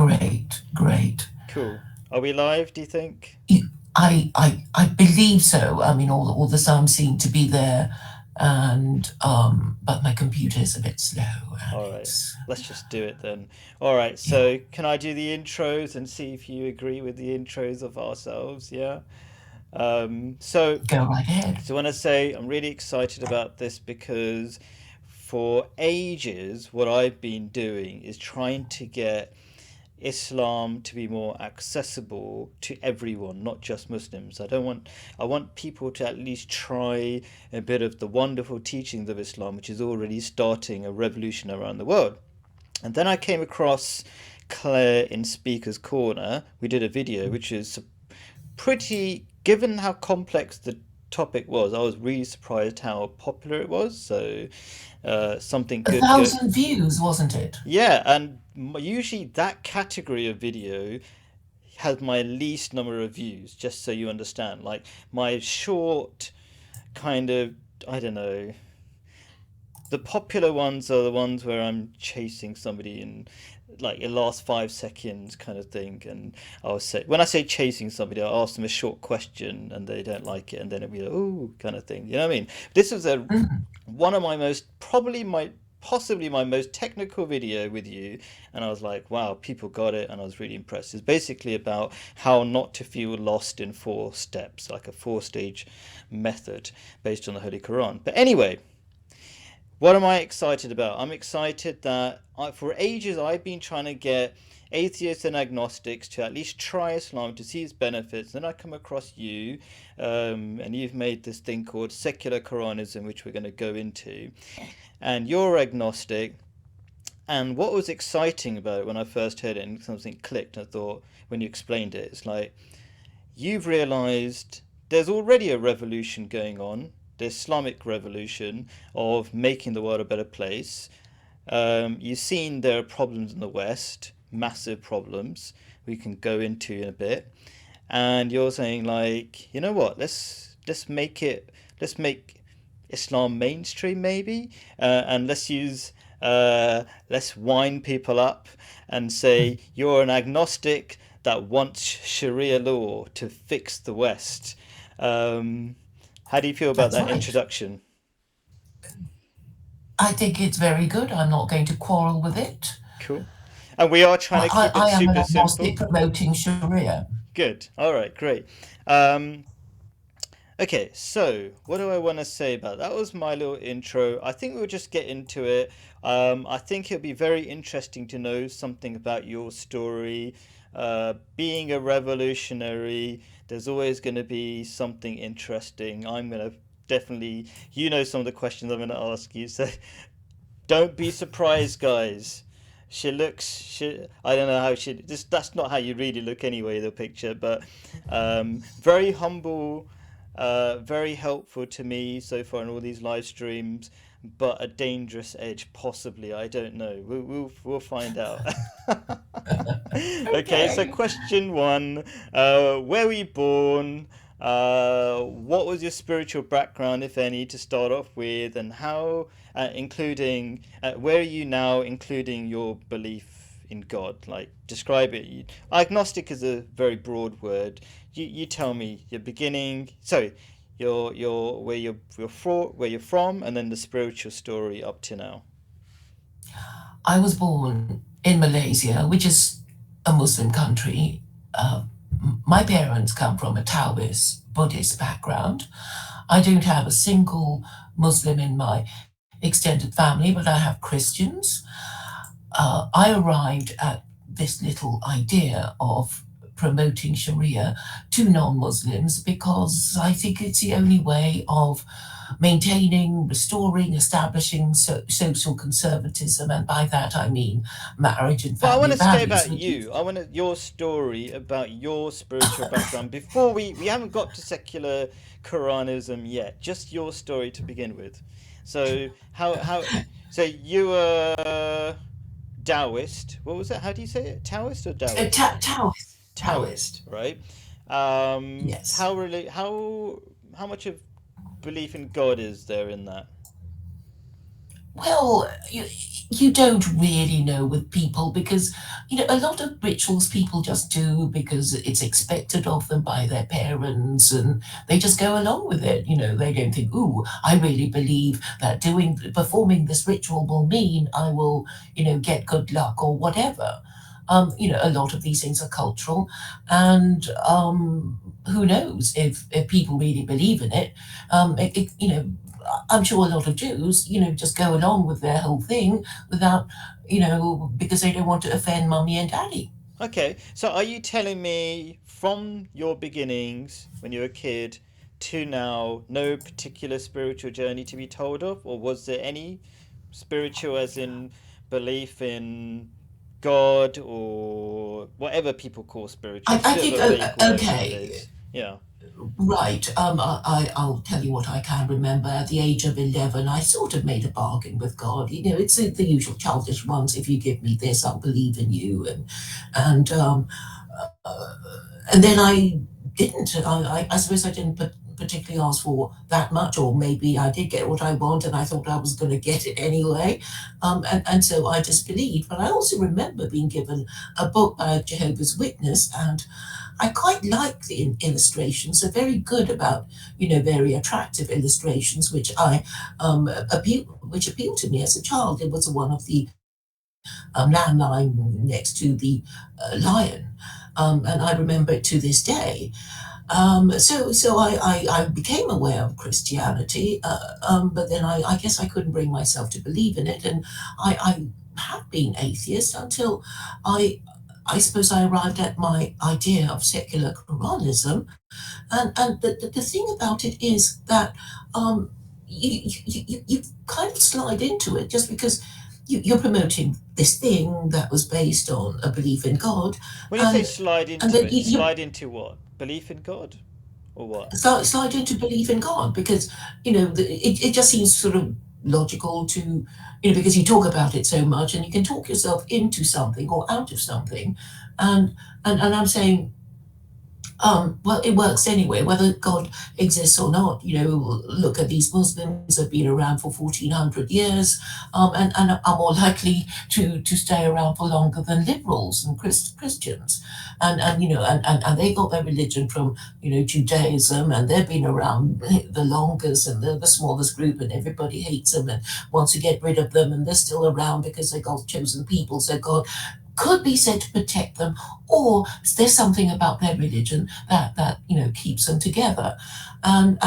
Great, great. Cool. Are we live, do you think? I believe so. I mean, all the sounds seem to be there, and but my computer is a bit slow, and All right. it's Let's just do it then. All right. yeah. So, can I do the intros and see if you agree with the intros of ourselves? Yeah. Um, so, Go right ahead. so when I say I'm really excited about this because for ages, what I've been doing is trying to get Islam to be more accessible to everyone, not just Muslims. I want people to at least try a bit of the wonderful teachings of Islam, which is already starting a revolution around the world. And then I came across Claire in Speaker's Corner. We did a video which is pretty, given how complex the topic was, I was really surprised how popular it was. So something A good go. thousand views, wasn't it? Yeah, and usually that category of video has my least number of views, just so you understand. Like my short kind of, I don't know, the popular ones are the ones where I'm chasing somebody in like it lasts 5 seconds kind of thing. And I'll say, when I say chasing somebody, I'll ask them a short question and they don't like it, and then it'll be like, oh, kind of thing. You know what I mean? This is a Mm. one of my most probably my possibly my most technical video with you, and I was like, wow, people got it, and I was really impressed. It's basically about how not to feel lost in 4 steps, like a 4 stage method based on the Holy Quran. But anyway, what am I excited about? I'm excited that for ages I've been trying to get atheists and agnostics to at least try Islam to see its benefits. Then I come across you, and you've made this thing called Secular Koranism, which we're going to go into. And you're agnostic. And what was exciting about it when I first heard it and something clicked, I thought, when you explained it, it's like you've realized there's already a revolution going on, the Islamic revolution of making the world a better place. You've seen there are problems in the West, massive problems we can go into in a bit, and you're saying like, you know what? Let's make Islam mainstream maybe, and let's wind people up and say you're an agnostic that wants Sharia law to fix the West. Um, how do you feel about That's that right. introduction? I think it's very good. I'm not going to quarrel with it. Cool. And we are trying to keep it I am an super agnostic simple. promoting Sharia. Good. All right, great. Um, okay, so what do I want to say about that? That was my little intro. I think we'll just get into it. I think it'll be very interesting to know something about your story. Being a revolutionary, there's always going to be something interesting. I'm going to definitely, you know, some of the questions I'm going to ask you. So don't be surprised, guys. I don't know how that's not how you really look anyway, the picture, but very humble, very helpful to me so far in all these live streams, but a dangerous edge, possibly. I don't know. We'll find out. Okay, so Okay. question one, where were you born? What was your spiritual background, if any, to start off with, and how, including, where are you now, including your belief in God? Like, describe it. Agnostic is a very broad word. You tell me your beginning. Sorry, your where you're from, and then the spiritual story up to now. I was born in Malaysia, which is a Muslim country. Uh, my parents come from a Taoist Buddhist background. I don't have a single Muslim in my extended family, but I have Christians. I arrived at this little idea of promoting Sharia to non Muslims because I think it's the only way of maintaining, restoring, establishing social conservatism. And by that I mean marriage and But I want family to stay values, about which is you. I want your story about your spiritual background before we haven't got to secular Quranism yet. Just your story to begin with. So so you were Taoist. What was that? How do you say it? Taoist or Taoist? Taoist. Taoist, Taoist, right? yes. How much of belief in God is there in that? Well, you don't really know with people because, a lot of rituals people just do because it's expected of them by their parents and they just go along with it. They don't think, ooh, I really believe that performing this ritual will mean I will, get good luck or whatever. A lot of these things are cultural, and who knows if people really believe in it. I'm sure a lot of Jews, just go along with their whole thing without, because they don't want to offend mummy and daddy. Okay, so are you telling me from your beginnings when you were a kid to now, no particular spiritual journey to be told of, or was there any spiritual, as in belief in God or whatever people call spiritual? It's a I bit of think, a vague word okay, nowadays. Yeah. right. I'll tell you what I can remember. At the age of 11, I sort of made a bargain with God. It's the usual childish ones. If you give me this, I'll believe in you. And and then I didn't. I suppose I didn't particularly ask for that much, or maybe I did get what I want and I thought I was going to get it anyway. And so I just believed. But I also remember being given a book by a Jehovah's Witness, and I quite like the illustrations. They're very good about, very attractive illustrations, which which appealed to me as a child. It was one of the landline next to the lion. And I remember it to this day. So I became aware of Christianity, but then I guess I couldn't bring myself to believe in it, and I have been atheist until I I suppose I arrived at my idea of secular Koranism, and the thing about it is that you kind of slide into it just because you're promoting this thing that was based on a belief in God, When you say and slide and into then it, you slide into what? Belief in God? Or what? slide into belief in God because it just seems sort of logical to because you talk about it so much and you can talk yourself into something or out of something, and and I'm saying well, it works anyway, whether God exists or not. Look at these Muslims have been around for 1400 years, and are more likely to stay around for longer than liberals and Christians, and they got their religion from Judaism, and they've been around the longest, and they're the smallest group, and everybody hates them and wants to get rid of them, and they're still around because they're God's chosen people. So God could be said to protect them, or there's something about their religion that keeps them together, and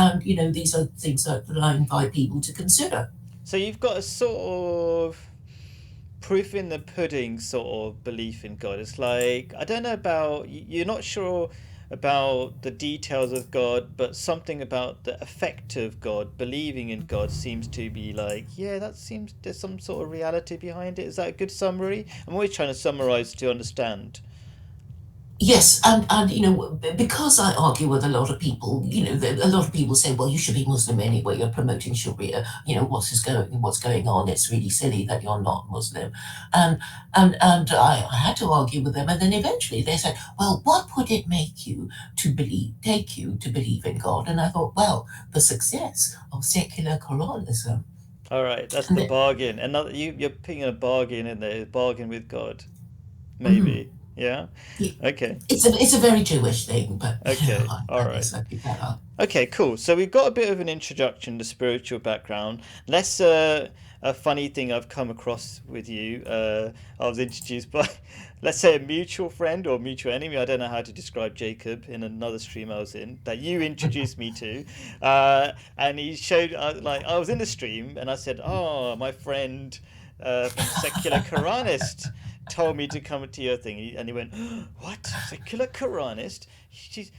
these are things that I invite people to consider. So you've got a sort of proof in the pudding sort of belief in God. It's like, I don't know about, you're not sure about the details of God, but something about the effect of God, believing in God seems to be like, yeah, that seems there's some sort of reality behind it. Is that a good summary? I'm always trying to summarize to understand. Yes, and because I argue with a lot of people, a lot of people say, well, you should be Muslim anyway. You're promoting Sharia. What's going on? It's really silly that you're not Muslim, and I had to argue with them, and then eventually they said, well, what would it take you to believe in God? And I thought, well, the success of secular Koranism, All right, that's and the it, bargain. Another you're putting a bargain in there, bargain with God, mhm, maybe. Yeah. it- Okay. it's a very Jewish thing, but Okay. All I right. guess I'd give that up. Okay, cool. So we've got a bit of an introduction to spiritual background. Let's a funny thing I've come across with you. I was introduced by, let's say, a mutual friend or mutual enemy. I don't know how to describe Jacob in another stream I was in that you introduced me to, and he showed like I was in the stream and I said, "Oh, my friend from Secular Koranist told me to come to your thing," and he went, "What? Secular Koranist?"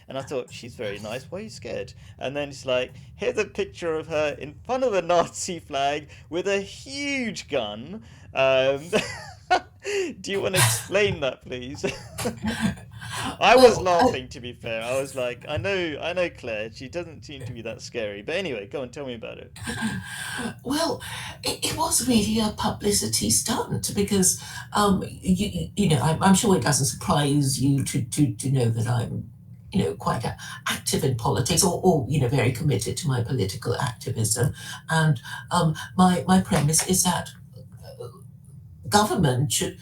And I thought, she's very nice. Why are you scared? And then it's like, here's a picture of her in front of a Nazi flag with a huge gun. Um, do you want to explain that, please? I was Well, laughing, to be fair. I was like, I know Claire. She doesn't seem to be that scary. But anyway, go on, tell me about it. Well, it was really a publicity stunt because, I'm sure it doesn't surprise you to know that I'm quite active in politics, or very committed to my political activism. And my premise is that government should.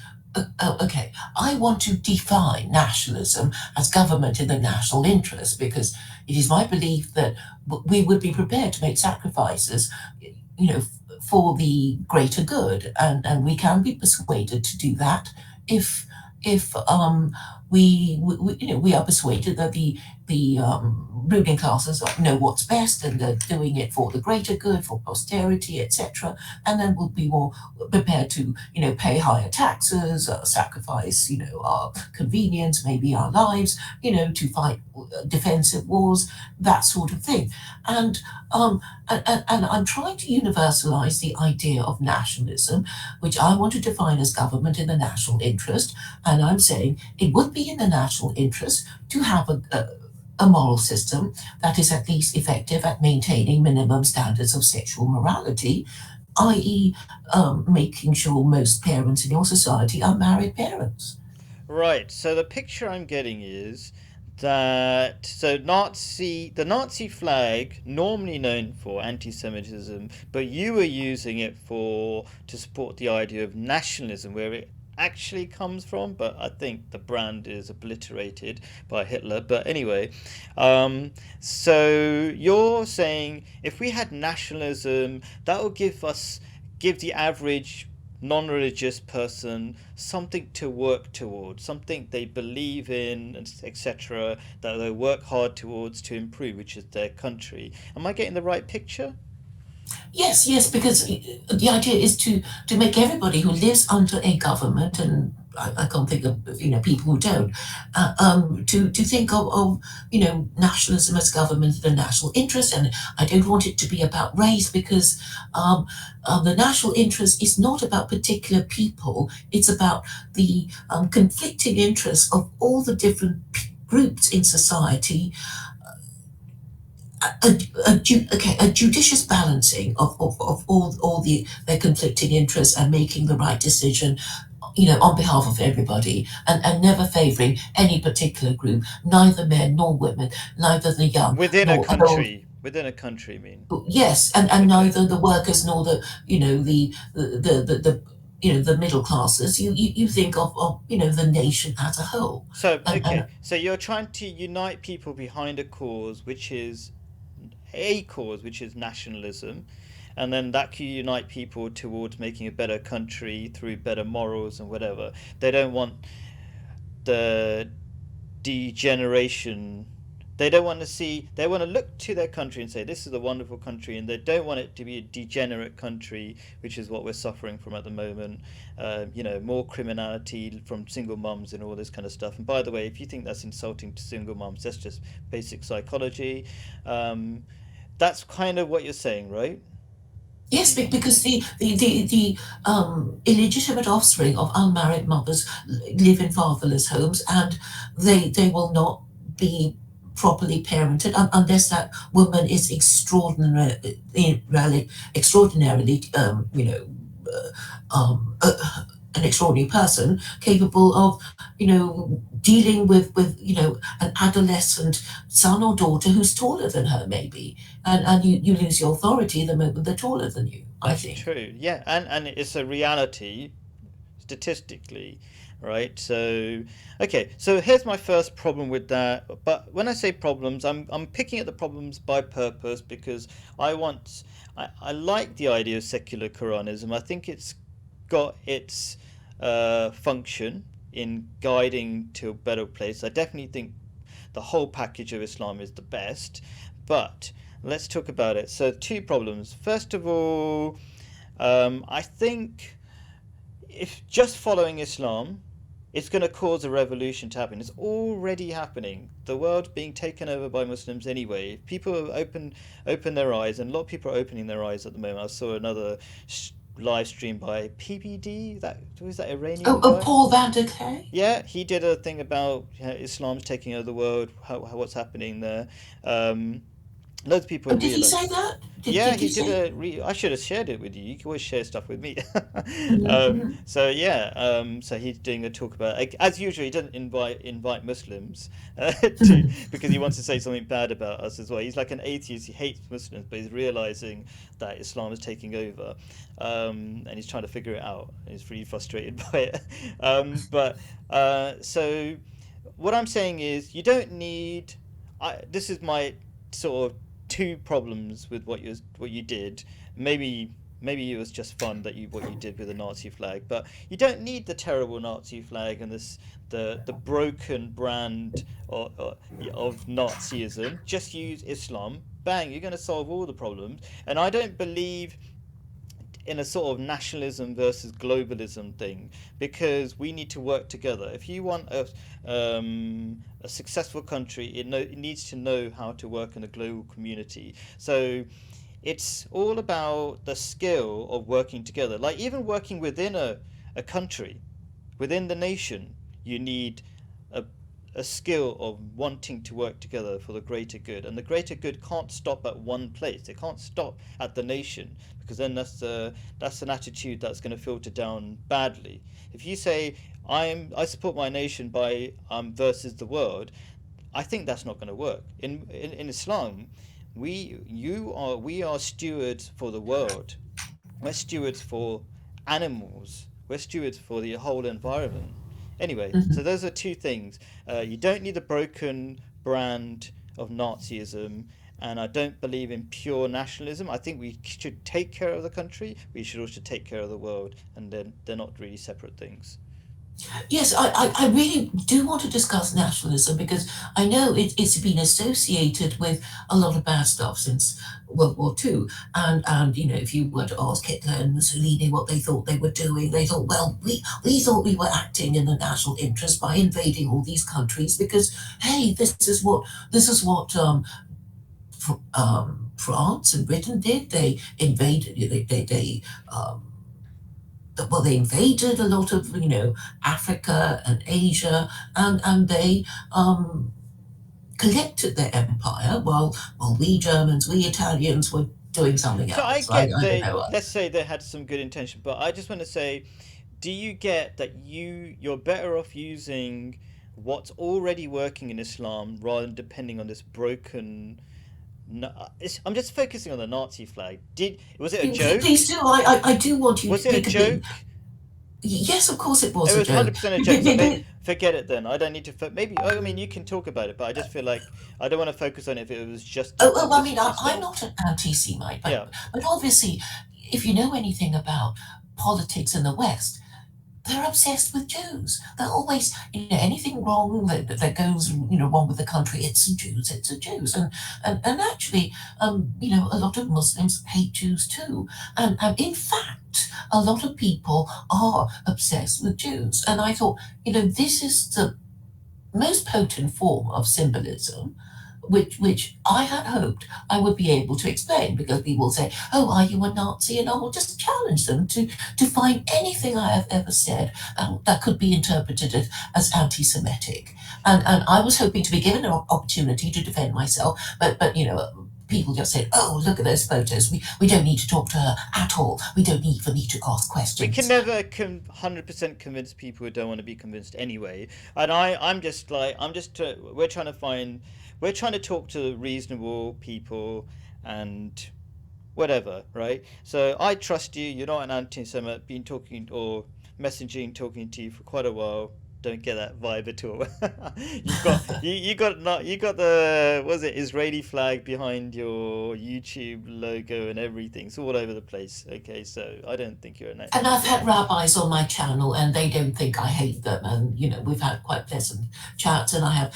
Okay, I want to define nationalism as government in the national interest, because it is my belief that we would be prepared to make sacrifices, for the greater good, and we can be persuaded to do that if we are persuaded that the ruling classes know what's best, and they're doing it for the greater good, for posterity, etc. And then we'll be more prepared to pay higher taxes, sacrifice our convenience, maybe our lives, to fight defensive wars, that sort of thing. And I'm trying to universalize the idea of nationalism, which I want to define as government in the national interest. And I'm saying it would be in the national interest to have a moral system that is at least effective at maintaining minimum standards of sexual morality, i.e., making sure most parents in your society are married parents. Right. So the picture I'm getting is that the Nazi flag, normally known for anti-Semitism, but you were using it to support the idea of nationalism, where it actually comes from, but I think the brand is obliterated by Hitler. But anyway, so you're saying if we had nationalism, that would give the average non-religious person something to work towards, something they believe in, etc., that they work hard towards to improve, which is their country. Am I getting the right picture? Yes, because the idea is to make everybody who lives under a government, and I can't think of people who don't, to think of nationalism as government in the national interest. And I don't want it to be about race, because the national interest is not about particular people. It's about the conflicting interests of all the different groups in society, a judicious balancing of all their conflicting interests, and making the right decision, on behalf of everybody, and never favouring any particular group, neither men nor women, neither the young nor old. Within a country, I mean. Yes, and Okay. neither the workers nor the middle classes. You think of the nation as a whole, and So you're trying to unite people behind a cause, which is nationalism, and then that can unite people towards making a better country through better morals and whatever. They don't want the degeneration. They don't want to see. They want to look to their country and say this is a wonderful country, and they don't want it to be a degenerate country, which is what we're suffering from at the moment. More criminality from single mums and all this kind of stuff. And by the way, if you think that's insulting to single mums, that's just basic psychology. That's kind of what you're saying, right? yes, because the illegitimate offspring of unmarried mothers live in fatherless homes, and they will not be properly parented unless that woman is extraordinarily, an extraordinary person, capable of dealing with an adolescent son or daughter who's taller than her, maybe, and you lose your authority the moment they're taller than you, I That's think. true. Yeah, and it's a reality statistically, right? So, okay, so here's my first problem with that. But when I say problems, I'm picking at the problems by purpose, because I like the idea of secular Koranism. I think it's got its function in guiding to a better place. I definitely think the whole package of Islam is the best, but let's talk about it. So, two problems. First of all, I think if just following Islam, it's going to cause a revolution to happen. It's already happening. The world's being taken over by Muslims anyway. People open their eyes, and a lot of people are opening their eyes at the moment. I saw another live stream by PBD. That was that Oh, Iranian oh, guy. Paul van der Kay? Yeah, he did a thing about Islam's taking over the world, what's happening there. Um, Loads of people Oh, did he realize. say that? Yeah, Did he he did say? I should have shared it with you. You can always share stuff with me. Mhm. So yeah, so he's doing a talk about, like, as usual, he doesn't invite Muslims to, because he wants to say something bad about us as well. He's like an atheist. He hates Muslims, but he's realizing that Islam is taking over, and he's trying to figure it out. He's really frustrated by it. But so what I'm saying is, you don't need. This is my sort of two problems with what you did. Maybe it was just fun that you what you did with the Nazi flag, but you don't need the terrible Nazi flag and the broken brand of Nazism. Just use Islam. Bang, you're going to solve all the problems. And I don't believe in a sort of nationalism versus globalism thing, because we need to work together. If you want a successful country, it needs to know how to work in a global community. So it's all about the skill of working together. Like, even working within a country, within the nation, you need a, a skill of wanting to work together for the greater good. And the greater good can't stop at one place. It can't stop at the nation, because then that's an attitude that's going to filter down badly. If you say I support my nation by versus the world, I think that's not going to work. In Islam, we are stewards for the world. We're stewards for animals. We're stewards for the whole environment. Anyway, so those are two things. You don't need the broken brand of Nazism, and I don't believe in pure nationalism. I think we should take care of the country. We should also take care of the world, and they're not really separate things. Yes, I really do want to discuss nationalism because I know it's been associated with a lot of bad stuff since World War II. And if you were to ask Hitler and Mussolini what they thought they were doing, they thought, well, we thought we were acting in the national interest by invading all these countries because, hey, this is what France and Britain did. They invaded. They well, they invaded a lot of Africa and Asia, and they collected their empire while we Germans, we Italians were doing something So I else. I get don't they, know. let's say they had some good intention, but I just want to say, do you get that you're better off using what's already working in Islam rather than depending on this broken. I'm just focusing on the Nazi flag. Was it a joke? Please do. I do want you Was to it a make a bit. joke? Yes, of course it It was a was joke. 100% a joke. So forget it then. I don't need to. Maybe, I mean, you can talk about it, but I just feel like I don't want to focus on it if it was just Oh, I mean, obviously I'm stuff. not an anti-Semite, but Yeah. but obviously, if you know anything about politics in the West, they're obsessed with Jews. They're always, anything wrong that goes, wrong with the country, it's the Jews, it's the Jews. And actually, a lot of Muslims hate Jews too. And in fact, a lot of people are obsessed with Jews. And I thought, this is the most potent form of symbolism, which I had hoped I would be able to explain, because people say, "Oh, are you a Nazi?" And I will just challenge them to find anything I have ever said that could be interpreted as anti-Semitic. And I was hoping to be given an opportunity to defend myself, but people just said, "Oh, look at those photos. We don't need to talk to her at all. We don't even need to ask We can questions." never 100% convince people who don't want to be convinced anyway. And I'm just like, we're trying to talk to reasonable people and whatever, right? So I trust you. You're not an anti-Semite. Been talking or messaging, talking to you for quite a while. Don't get that vibe at all. You got the, was it Israeli flag behind your YouTube logo and everything. It's all over the place. Okay, so I don't think you're an And I've had anti-Semite. rabbis on my channel, and they don't think I hate them. And we've had quite pleasant chats. And I have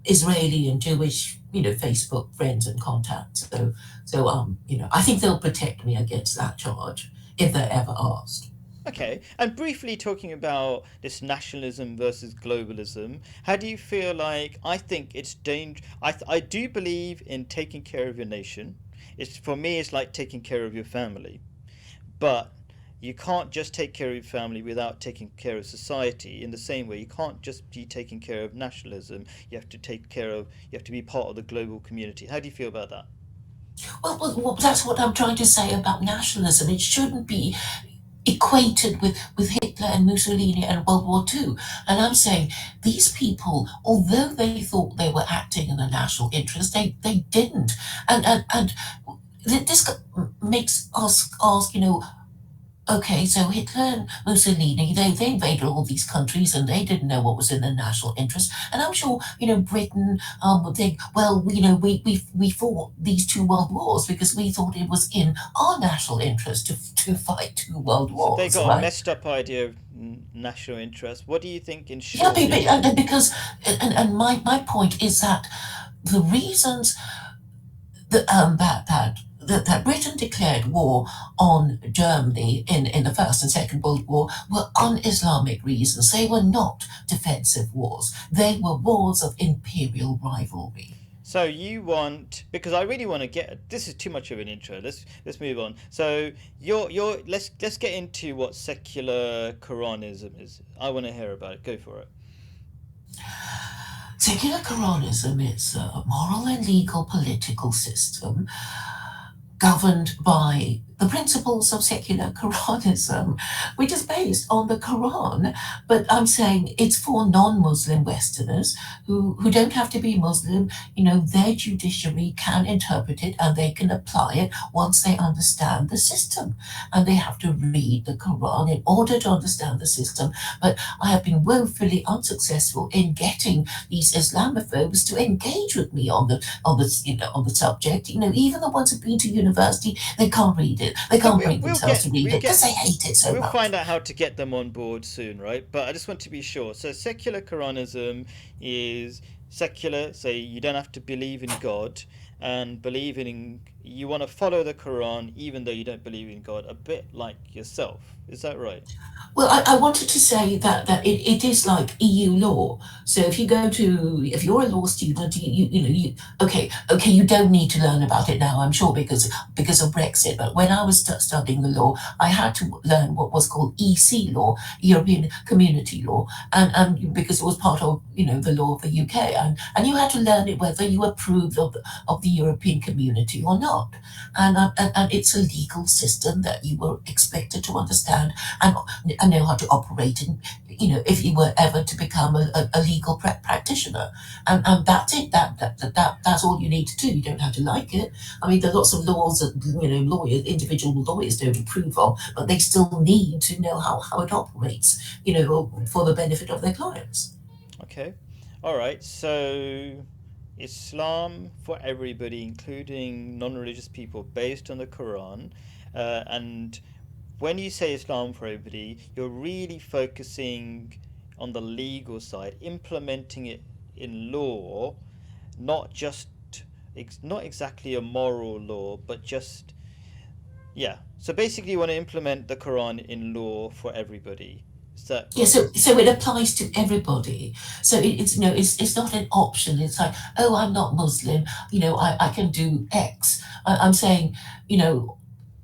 Israeli and Jewish Facebook friends and contacts. So I think they'll protect me against that charge if they're ever asked. Okay, and briefly talking about this nationalism versus globalism, how do you feel like? I think it's dangerous. I do believe in taking care of your nation. For me, it's like taking care of your family. But you can't just take care of your family without taking care of society. In the same way, you can't just be taking care of nationalism. You have to you have to be part of the global community. How do you feel about that? Well, that's what I'm trying to say about nationalism. It shouldn't be equated with Hitler and Mussolini and World War II. And I'm saying these people, although they thought they were acting in the national interest, they didn't. And this makes us ask, okay, so Hitler and Mussolini, they invaded all these countries and they didn't know what was in their national interest. And I'm sure, Britain would think, well, we fought these two world wars because we thought it was in our national interest to fight two world So they wars, got a right? messed up idea of national interest. What do you think, in Yeah, short, is and because, and my point is that the reasons that Britain declared war on Germany in the First and Second World War were un-Islamic reasons. They were not defensive wars. They were wars of imperial rivalry. so you want, because I really want to get, this is too much of an intro. Let's move on. So you're let's get into what secular Koranism is. I want to hear about it. Go for it. Secular Koranism is a moral and legal political system governed by the principles of secular Koranism, which is based on the Quran. But I'm saying it's for non-Muslim Westerners who don't have to be Muslim. Their judiciary can interpret it and they can apply it once they understand the system. And they have to read the Quran in order to understand the system. But I have been woefully unsuccessful in getting these Islamophobes to engage with me on the subject. Even the ones who've been to university, they can't read it. They So can't bring themselves to read it because they hate it so we'll much. find out how to get them on board soon, right? But I just want to be sure. So secular Quranism is secular, so you don't have to believe in God, and you want to follow the Quran even though you don't believe in God, a bit like yourself. Is that right? Well, I wanted to say that it is like EU law. So if you're a law student, okay, you don't need to learn about it now, I'm sure, because of Brexit. But when I was studying the law, I had to learn what was called EC law, European Community Law, and because it was part of the law of the UK, and you had to learn it whether you approved of the European Community or not, and it's a legal system that you were expected to understand and know how to operate in, if you were ever to become a legal practitioner. And that's it. That's all you need to do. You don't have to like it. I mean, there are lots of laws that, individual lawyers don't approve of, but they still need to know how it operates, for the benefit of their clients. Okay. All right. So Islam for everybody, including non-religious people, based on the Quran, and when you say Islam for everybody, you're really focusing on the legal side, implementing it in law, not just not exactly a moral law, but just, yeah. So basically, you want to implement the Quran in law for everybody. Is that Yeah, right? so it applies to everybody. So it's not an option. It's like, oh, I'm not Muslim. I can do X. I'm saying,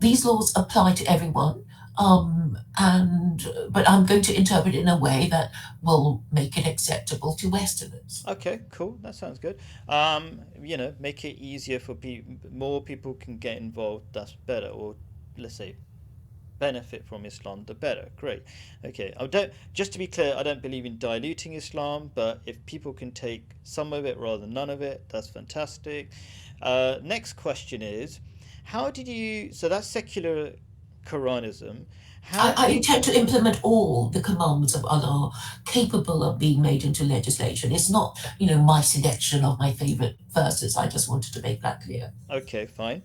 these laws apply to everyone. But I'm going to interpret it in a way that will make it acceptable to Westerners. Okay, cool. That sounds good. Make it easier for people. More people can get involved. That's better. Or let's say benefit from Islam, the better. Great. Okay. I don't. Just to be clear, I don't believe in diluting Islam, but if people can take some of it rather than none of it, that's fantastic. Next question is, how did you? So that's secular Quranism. How I did you? intend to implement all the commandments of Allah capable of being made into legislation. It's not, my selection of my favorite verses. I just wanted to make that clear. Okay, fine.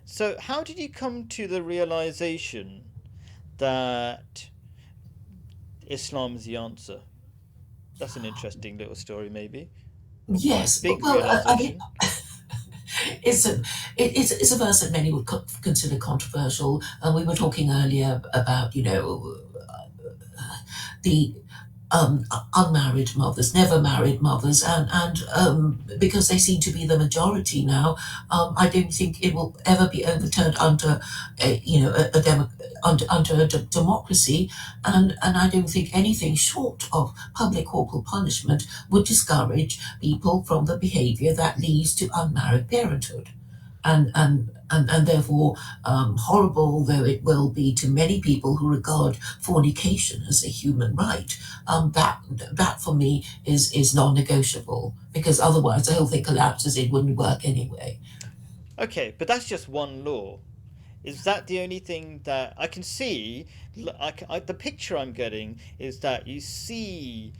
So how did you come to the realization that Islam is the answer? That's an interesting little story, maybe, or quite a Yes, big well, I mean, realization. it's a verse that many would consider controversial. And we were talking earlier about, the unmarried mothers, never married mothers, and because they seem to be the majority now, I don't think it will ever be overturned under, under a democracy, and I don't think anything short of public corporal punishment would discourage people from the behaviour that leads to unmarried parenthood, and therefore, horrible though it will be to many people who regard fornication as a human right, that for me is non-negotiable, because otherwise the whole thing collapses. It wouldn't work anyway. Okay, but that's just one law. Is that the only thing that I can see? The picture I'm getting is that you see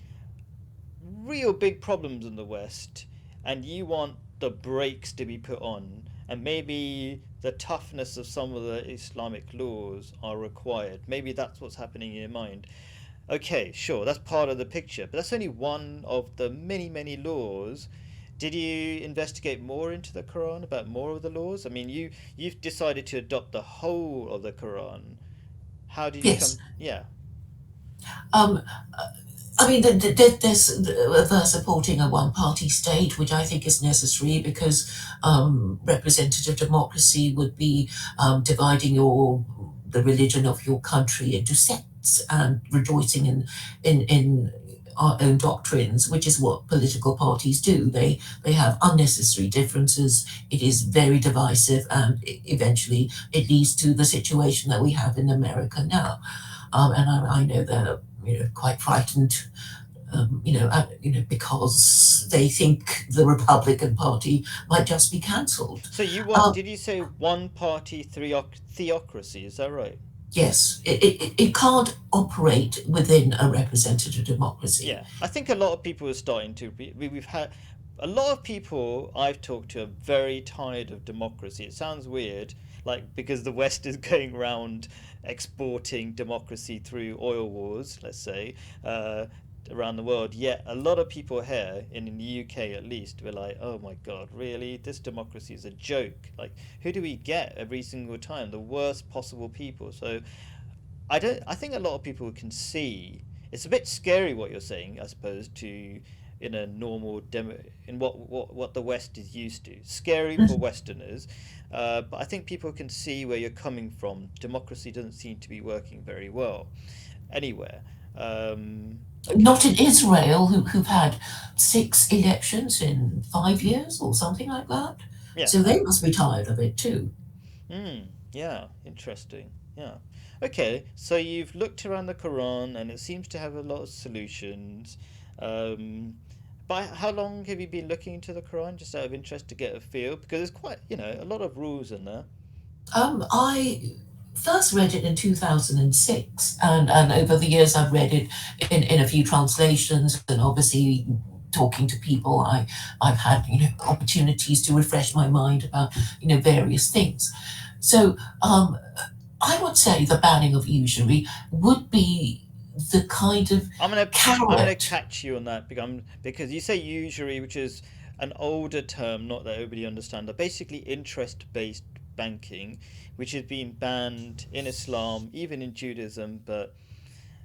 real big problems in the West, and you want the brakes to be put on, and maybe the toughness of some of the Islamic laws are required. Maybe that's what's happening in your mind. Okay, sure, that's part of the picture, but that's only one of the many, many laws. Did you investigate more into the Quran about more of the laws? I mean, you've decided to adopt the whole of the Quran. How did you Yes. come? Yeah, Um, I mean, there's a verse supporting a one-party state, which I think is necessary because representative democracy would be dividing the religion of your country into sects and rejoicing in our own doctrines, which is what political parties do. They have unnecessary differences. It is very divisive, and eventually it leads to the situation that we have in America now. And I know they're quite frightened, because they think the Republican Party might just be cancelled. so you want, did you say one party theocracy? Is that right? Yes, it can't operate within a representative democracy. Yeah, I think a lot of people are starting to we've had a lot of people I've talked to are very tired of democracy. It sounds weird, like because the West is going around exporting democracy through oil wars, let's say, around the world. Yet a lot of people here, in the UK at least, were like, "Oh my God, really? This democracy is a joke. Like, who do we get every single time? The worst possible people." So I don't. I think a lot of people can see. It's a bit scary what you're saying, I suppose, to in a normal demo in what the West is used to. Scary for Westerners, but I think people can see where you're coming from. Democracy doesn't seem to be working very well anywhere. Okay. Not in Israel, who've had 6 elections in 5 years or something like that. Yeah. So they must be tired of it too. Yeah. Interesting. Yeah. Okay. So you've looked around the Quran, and it seems to have a lot of solutions. Um, But how long have you been looking into the Quran, just out of interest to get a feel? Because there's quite, a lot of rules in there. I first read it in 2006, and over the years I've read it in a few translations, and obviously talking to people, I've had opportunities to refresh my mind about various things. So I would say the banning of usury would be the kind of I'm gonna carrot. catch you on that because you say usury, which is an older term, not that everybody understands. But basically, interest-based banking, which has been banned in Islam, even in Judaism. But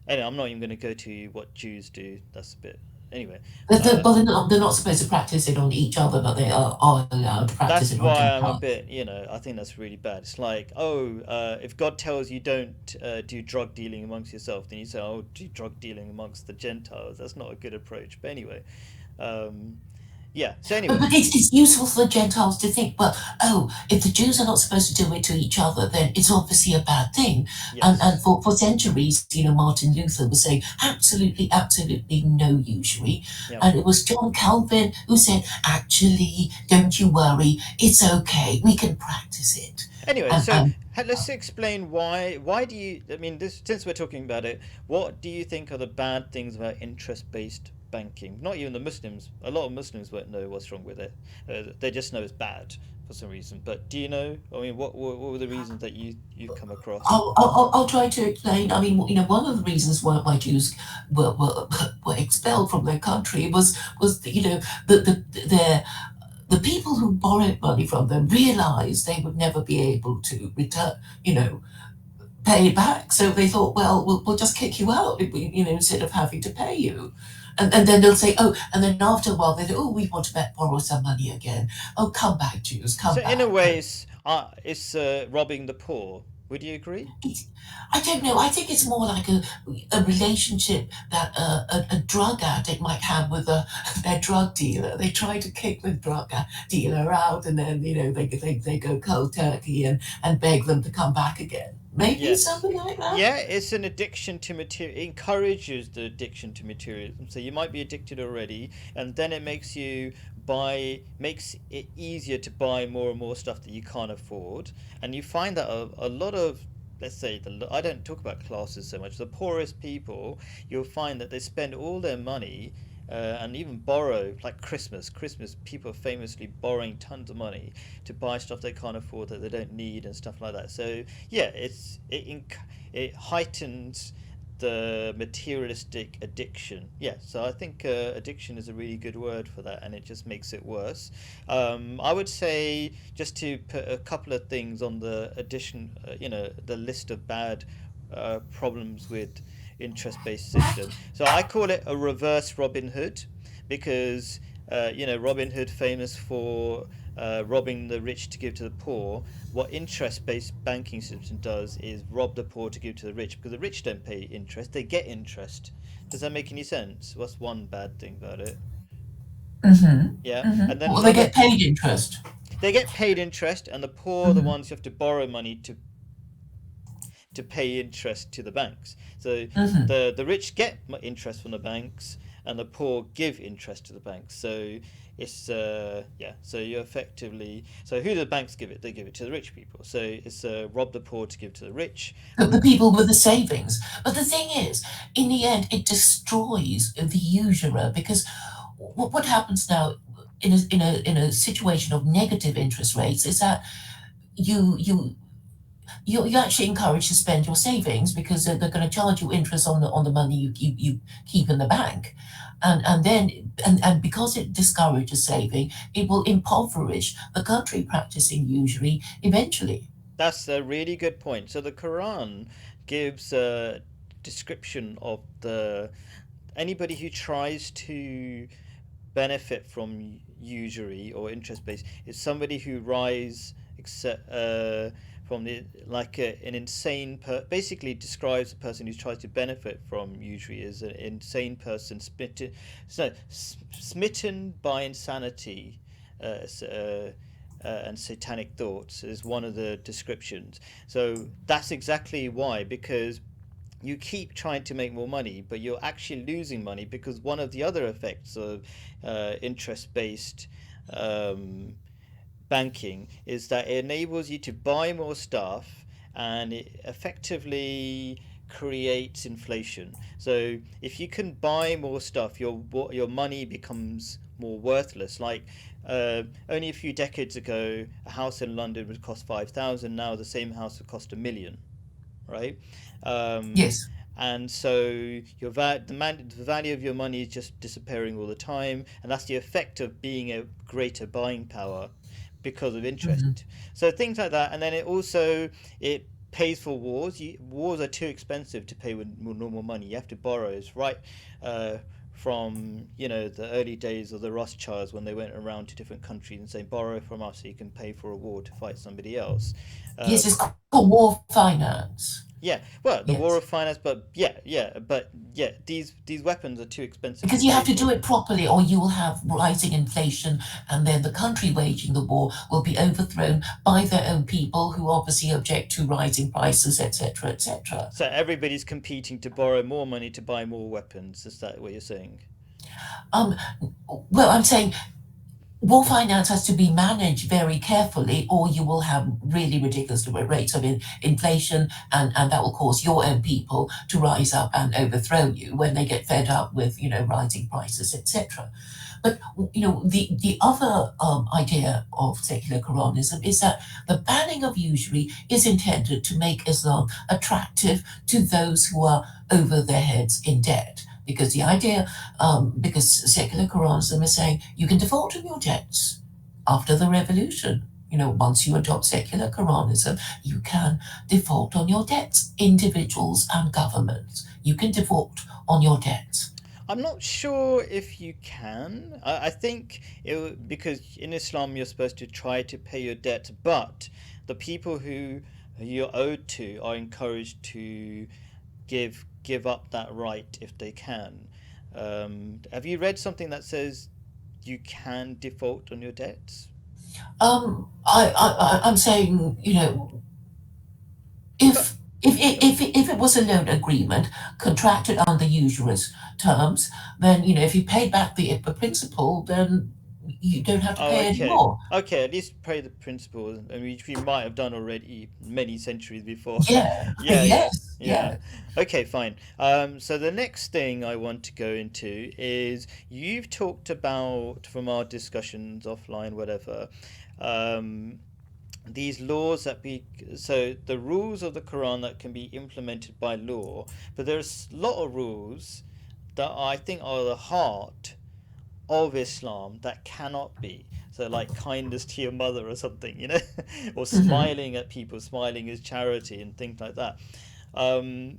anyway, I'm not even going to go to what Jews do. That's a bit anyway. Well, they're not supposed to practice it on each other, but they are allowed to practice That's it on why I'm a Gentiles. bit, I think that's really bad. It's like, oh, if God tells you don't do drug dealing amongst yourself, then you say, oh, do drug dealing amongst the Gentiles. That's not a good approach. But anyway, um, yeah. So anyway, But it's useful for the Gentiles to think, well, oh, if the Jews are not supposed to do it to each other, then it's obviously a bad thing. And yes, for centuries, Martin Luther was saying absolutely, absolutely no usury. yeah. And it was John Calvin who said, actually, don't you worry, it's okay, we can practice it. Anyway, And, so and let's explain why. Why do you? I mean, this since we're talking about it, what do you think are the bad things about interest-based banking? Not even the Muslims. A lot of Muslims won't know what's wrong with it. They just know it's bad for some reason. But do you know? I mean, what were the reasons that you've come across? I'll try to explain. I mean, one of the reasons why Jews were expelled from their country was the people who borrowed money from them realized they would never be able to return, pay it back. So they thought, well, we'll just kick you out if we, instead of having to pay you. And then they'll say, oh, and then after a while they say, oh, we want to borrow some money again. Oh, come back, Jews, come So in a back. way, it's robbing the poor. Would you agree? It's, I don't know. I think it's more like a relationship that a drug addict might have with their drug dealer. They try to kick the drug dealer out, and then they go cold turkey and beg them to come back again. Maybe Yes. something like that. Yeah, it's an addiction to material. It encourages the addiction to materialism. So you might be addicted already, and then it makes it easier to buy more and more stuff that you can't afford. And you find that a lot of, let's say, I don't talk about classes so much. The poorest people, you'll find that they spend all their money. And even borrow, like Christmas, people are famously borrowing tons of money to buy stuff they can't afford that they don't need and stuff like that. So yeah, it heightens the materialistic addiction. Yeah, so I think addiction is a really good word for that, and it just makes it worse. I would say, just to put a couple of things on the the list of bad problems with interest-based system. So I call it a reverse Robin Hood, because Robin Hood famous for robbing the rich to give to the poor. What interest-based banking system does is rob the poor to give to the rich, because the rich don't pay interest; they get interest. Does that make any sense? What's one bad thing about it? Yeah, and then Well, they another, get paid interest. they get paid interest, and the poor are the ones who have to borrow money to pay interest to the banks. So the rich get interest from the banks, and the poor give interest to the banks. So it's yeah. So you effectively, so who do the banks give it? They give it to the rich people. So it's rob the poor to give to the rich. The people with the savings. But the thing is, in the end, it destroys the usurer because what happens now in a situation of negative interest rates is that you you you're actually encouraged to spend your savings because they're going to charge you interest on the money you keep in the bank, and because it discourages saving, it will impoverish the country practicing usury eventually. That's a really good point. So the Quran gives a description of the anybody who tries to benefit from usury or interest based is somebody who rise except from the like an insane basically describes a person who tries to benefit from usury as an insane person smitten by insanity, and satanic thoughts is one of the descriptions. So that's exactly why, because you keep trying to make more money, but you're actually losing money, because one of the other effects of interest based um, banking is that it enables you to buy more stuff, and it effectively creates inflation. So if you can buy more stuff, your money becomes more worthless. Like only a few decades ago, a house in London would cost 5,000. Now the same house would cost 1 million, right? Um, Yes. and so the value of your money is just disappearing all the time, and that's the effect of being a greater buying power because of interest. So things like that, and then it pays for wars. Wars are too expensive to pay with normal money. You have to borrow. It's right uh, from the early days of the Rothschilds, when they went around to different countries and saying, borrow from us so you can pay for a war to fight somebody else. Uh, Yes, it's called war finance. yeah, well, the war Yes. of finance, but yeah, these weapons are too expensive to Because you pay have to do for. it properly, or you will have rising inflation, and then the country waging the war will be overthrown by their own people who obviously object to rising prices, etc., etc. So everybody's competing to borrow more money to buy more weapons. Is that what you're saying? Um, well, I'm saying war finance has to be managed very carefully, or you will have really ridiculous rates of inflation, and that will cause your own people to rise up and overthrow you when they get fed up with rising prices, etc. But the other idea of secular Koranism is that the banning of usury is intended to make Islam attractive to those who are over their heads in debt. Because the idea, because secular Koranism is saying you can default on your debts after the revolution. once you adopt secular Koranism, you can default on your debts, individuals and governments. You can default on your debts. I'm not sure if you can. I think because in Islam you're supposed to try to pay your debts, but the people who you're owed to are encouraged to give up that right if they can. Have you read something that says you can default on your debts? I'm saying, But if it was a loan agreement contracted under usurer's terms, then if you paid back the principal, then you don't have to oh, pay okay. anymore. Okay, at least pay the principal, and which we might have done already many centuries before. Yeah, Yeah, yeah, yes, yeah. yeah. Okay, fine. So the next thing I want to go into is you've talked about from our discussions offline, whatever, um, these laws that be so the rules of the Quran that can be implemented by law, but there's a lot of rules that I think are the heart of Islam that cannot be. So, like kindness to your mother or something, or Mhm. smiling at people, smiling is charity, and things like that.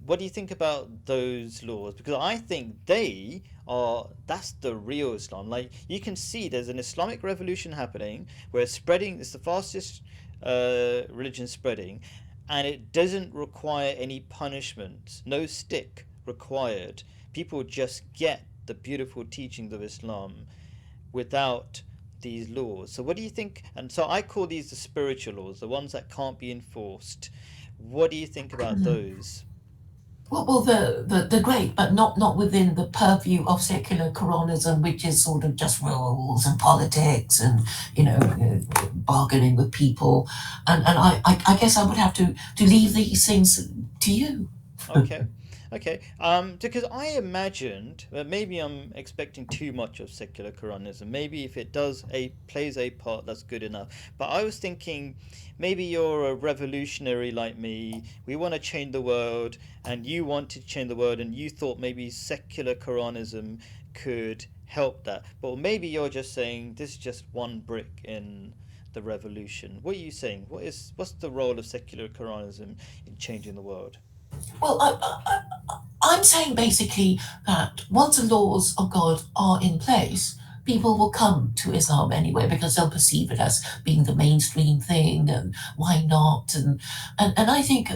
What do you think about those laws? Because I think that's the real Islam. Like, you can see there's an Islamic revolution happening where it's the fastest religion spreading, and it doesn't require any punishment, no stick required. People just get the beautiful teachings of Islam without these laws. So what do you think? And so I call these the spiritual laws, the ones that can't be enforced. What do you think about those? Well, the great, but not within the purview of secular Quranism, which is sort of just rules and politics and bargaining with people, and I guess I would have to leave these things to you. Okay. Okay. Because I imagined, maybe I'm expecting too much of secular Quranism. Maybe if it plays a part, that's good enough. But I was thinking, maybe you're a revolutionary like me. We want to change the world, and you want to change the world, and you thought maybe secular Quranism could help that. But maybe you're just saying this is just one brick in the revolution. What are you saying? What's the role of secular Quranism in changing the world? Well, I'm saying basically that once the laws of God are in place, people will come to Islam anyway because they'll perceive it as being the mainstream thing, and why not? And I think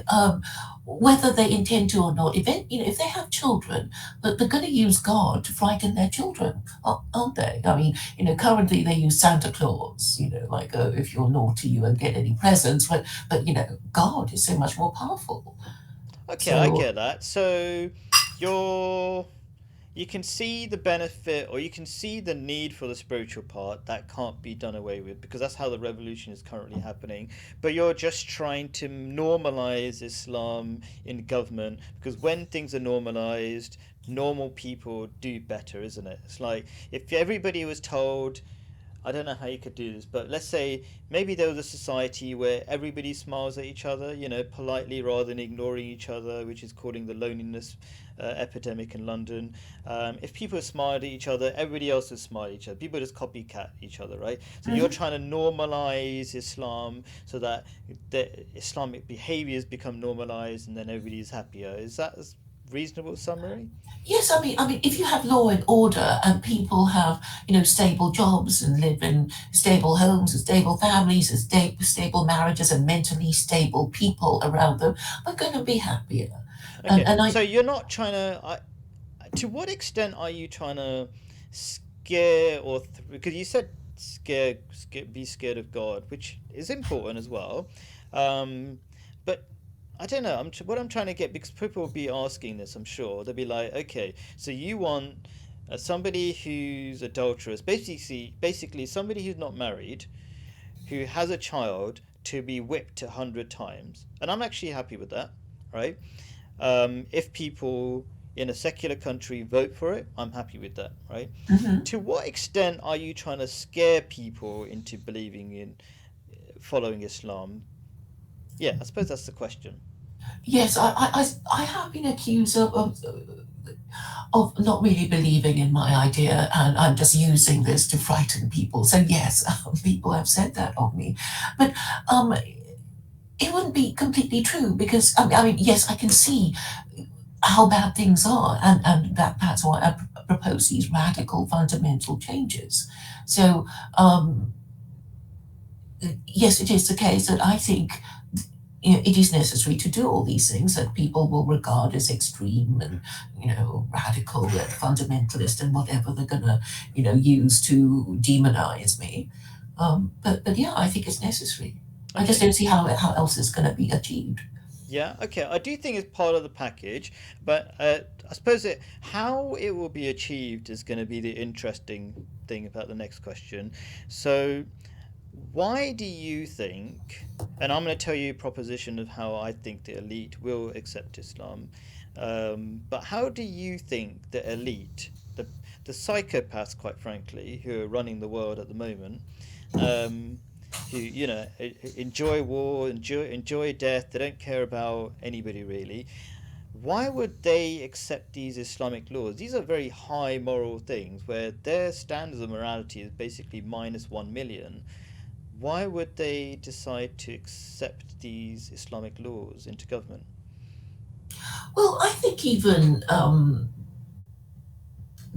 whether they intend to or not, if they have children, but they're going to use God to frighten their children, aren't they? I mean, currently they use Santa Claus, like if you're naughty, you won't get any presents, but God is so much more powerful. Okay, I So get that. So you're you can see the benefit or you can see the need for the spiritual part that can't be done away with because that's how the revolution is currently happening. But you're just trying to normalize Islam in government because when things are normalized, normal people do better, isn't it? It's like if everybody was told I don't know how you could do this, but let's say maybe there was a society where everybody smiles at each other, politely rather than ignoring each other, which is causing the loneliness epidemic in London. If people smiled at each other, everybody else would smile at each other. People just copycat each other, right? So you're trying to normalize Islam so that the Islamic behaviors become normalized and then everybody's happier. Is that a reasonable summary? yes, I mean, if you have law and order and people have, stable jobs and live in stable homes and stable families and stable marriages and mentally stable people around them, we're going to be happier. And Okay, and I so you're not trying to. To what extent are you trying to scare because you said be scared of God, which is important as well. But I don't know. What I'm trying to get because people will be asking this. I'm sure they'll be like, okay, so you want somebody who's adulterous, basically somebody who's not married, who has a child, to be whipped 100 times, and I'm actually happy with that, right? If people in a secular country vote for it, I'm happy with that, right? mhm. To what extent are you trying to scare people into believing in following Islam? Yeah, I suppose that's the question. Yes, I have been accused of of not really believing in my idea, and I'm just using this to frighten people. So yes, people have said that of me, but um, it wouldn't be completely true because I mean, yes, I can see how bad things are, and that's why I propose these radical, fundamental changes. So yes, it is the case that I think it is necessary to do all these things that people will regard as extreme and radical and fundamentalist and whatever they're gonna use to demonize me. But yeah, I think it's necessary. I just Okay. don't see how else it's going to be achieved. Yeah, okay. I do think it's part of the package, but I suppose how it will be achieved is going to be the interesting thing about the next question. So, why do you think, and I'm going to tell you a proposition of how I think the elite will accept Islam, but how do you think the elite, the psychopaths, quite frankly, who are running the world at the moment, um, who enjoy war, enjoy death, they don't care about anybody really, why would they accept these Islamic laws? These are very high moral things where their standards of morality is basically minus 1 million. Why would they decide to accept these Islamic laws into government? Well, I think even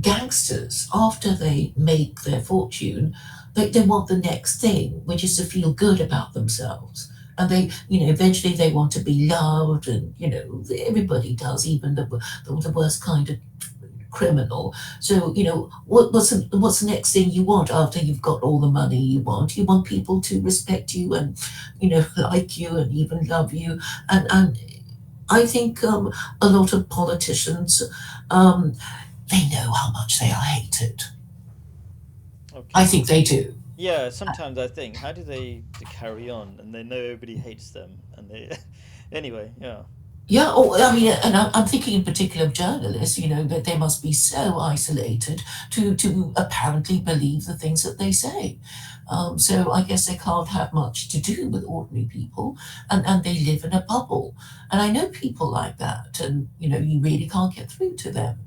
gangsters, after they make their fortune, they want the next thing, which is to feel good about themselves. And eventually they want to be loved, and, everybody does, even the worst kind of criminal. So, what's the next thing you want after you've got all the money you want? You want people to respect you and, like you and even love you. And I think a lot of politicians, um, they know how much they are hated. I Okay. think they do. Yeah, sometimes I think, how do they carry on? And they know everybody hates them, and they, anyway, yeah. Yeah, oh, I mean, and I'm thinking in particular of journalists, that they must be so isolated to apparently believe the things that they say. So I guess they can't have much to do with ordinary people, and they live in a bubble. And I know people like that, and, you really can't get through to them.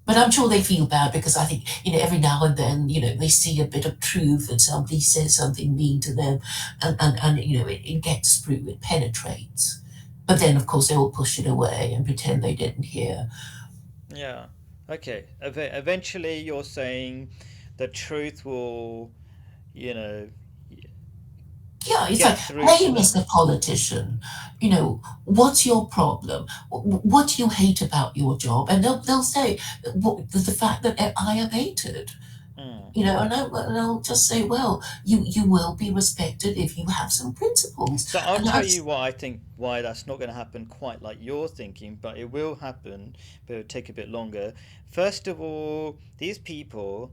But I'm sure they feel bad because I think, every now and then, they see a bit of truth and somebody says something mean to them, and it gets through, it penetrates. But then, of course, they will push it away and pretend they didn't hear. Yeah. Okay. Eventually, you're saying the truth will, you know, Yeah, it's like, get through to hey, them. Mr. Politician, what's your problem? What do you hate about your job? And they'll say, the fact that I am hated. Hmm. And I'll just say, well, you will be respected if you have some principles. So I'll And tell you that's, what I think why that's not going to happen quite like you're thinking, but it will happen, but it'll take a bit longer. First of all, these people,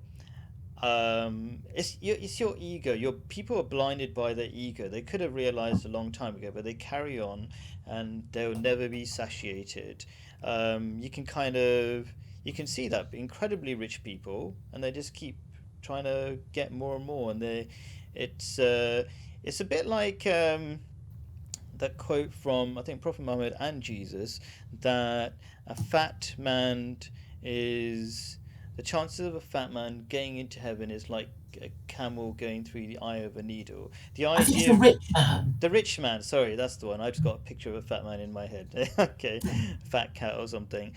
it's your ego. Your people are blinded by their ego. They could have realized a long time ago, but they carry on, and they'll never be satiated. You can you can see that incredibly rich people, and they just keep trying to get more and more, and it's uh, it's a bit like that quote from I think Prophet Muhammad and Jesus that a fat man is the chances of a fat man getting into heaven is like a camel going through the eye of a needle. The I think it's idea a of rich man. the rich man, sorry, that's the one. I just got a picture of a fat man in my head. Okay, fat cat or something.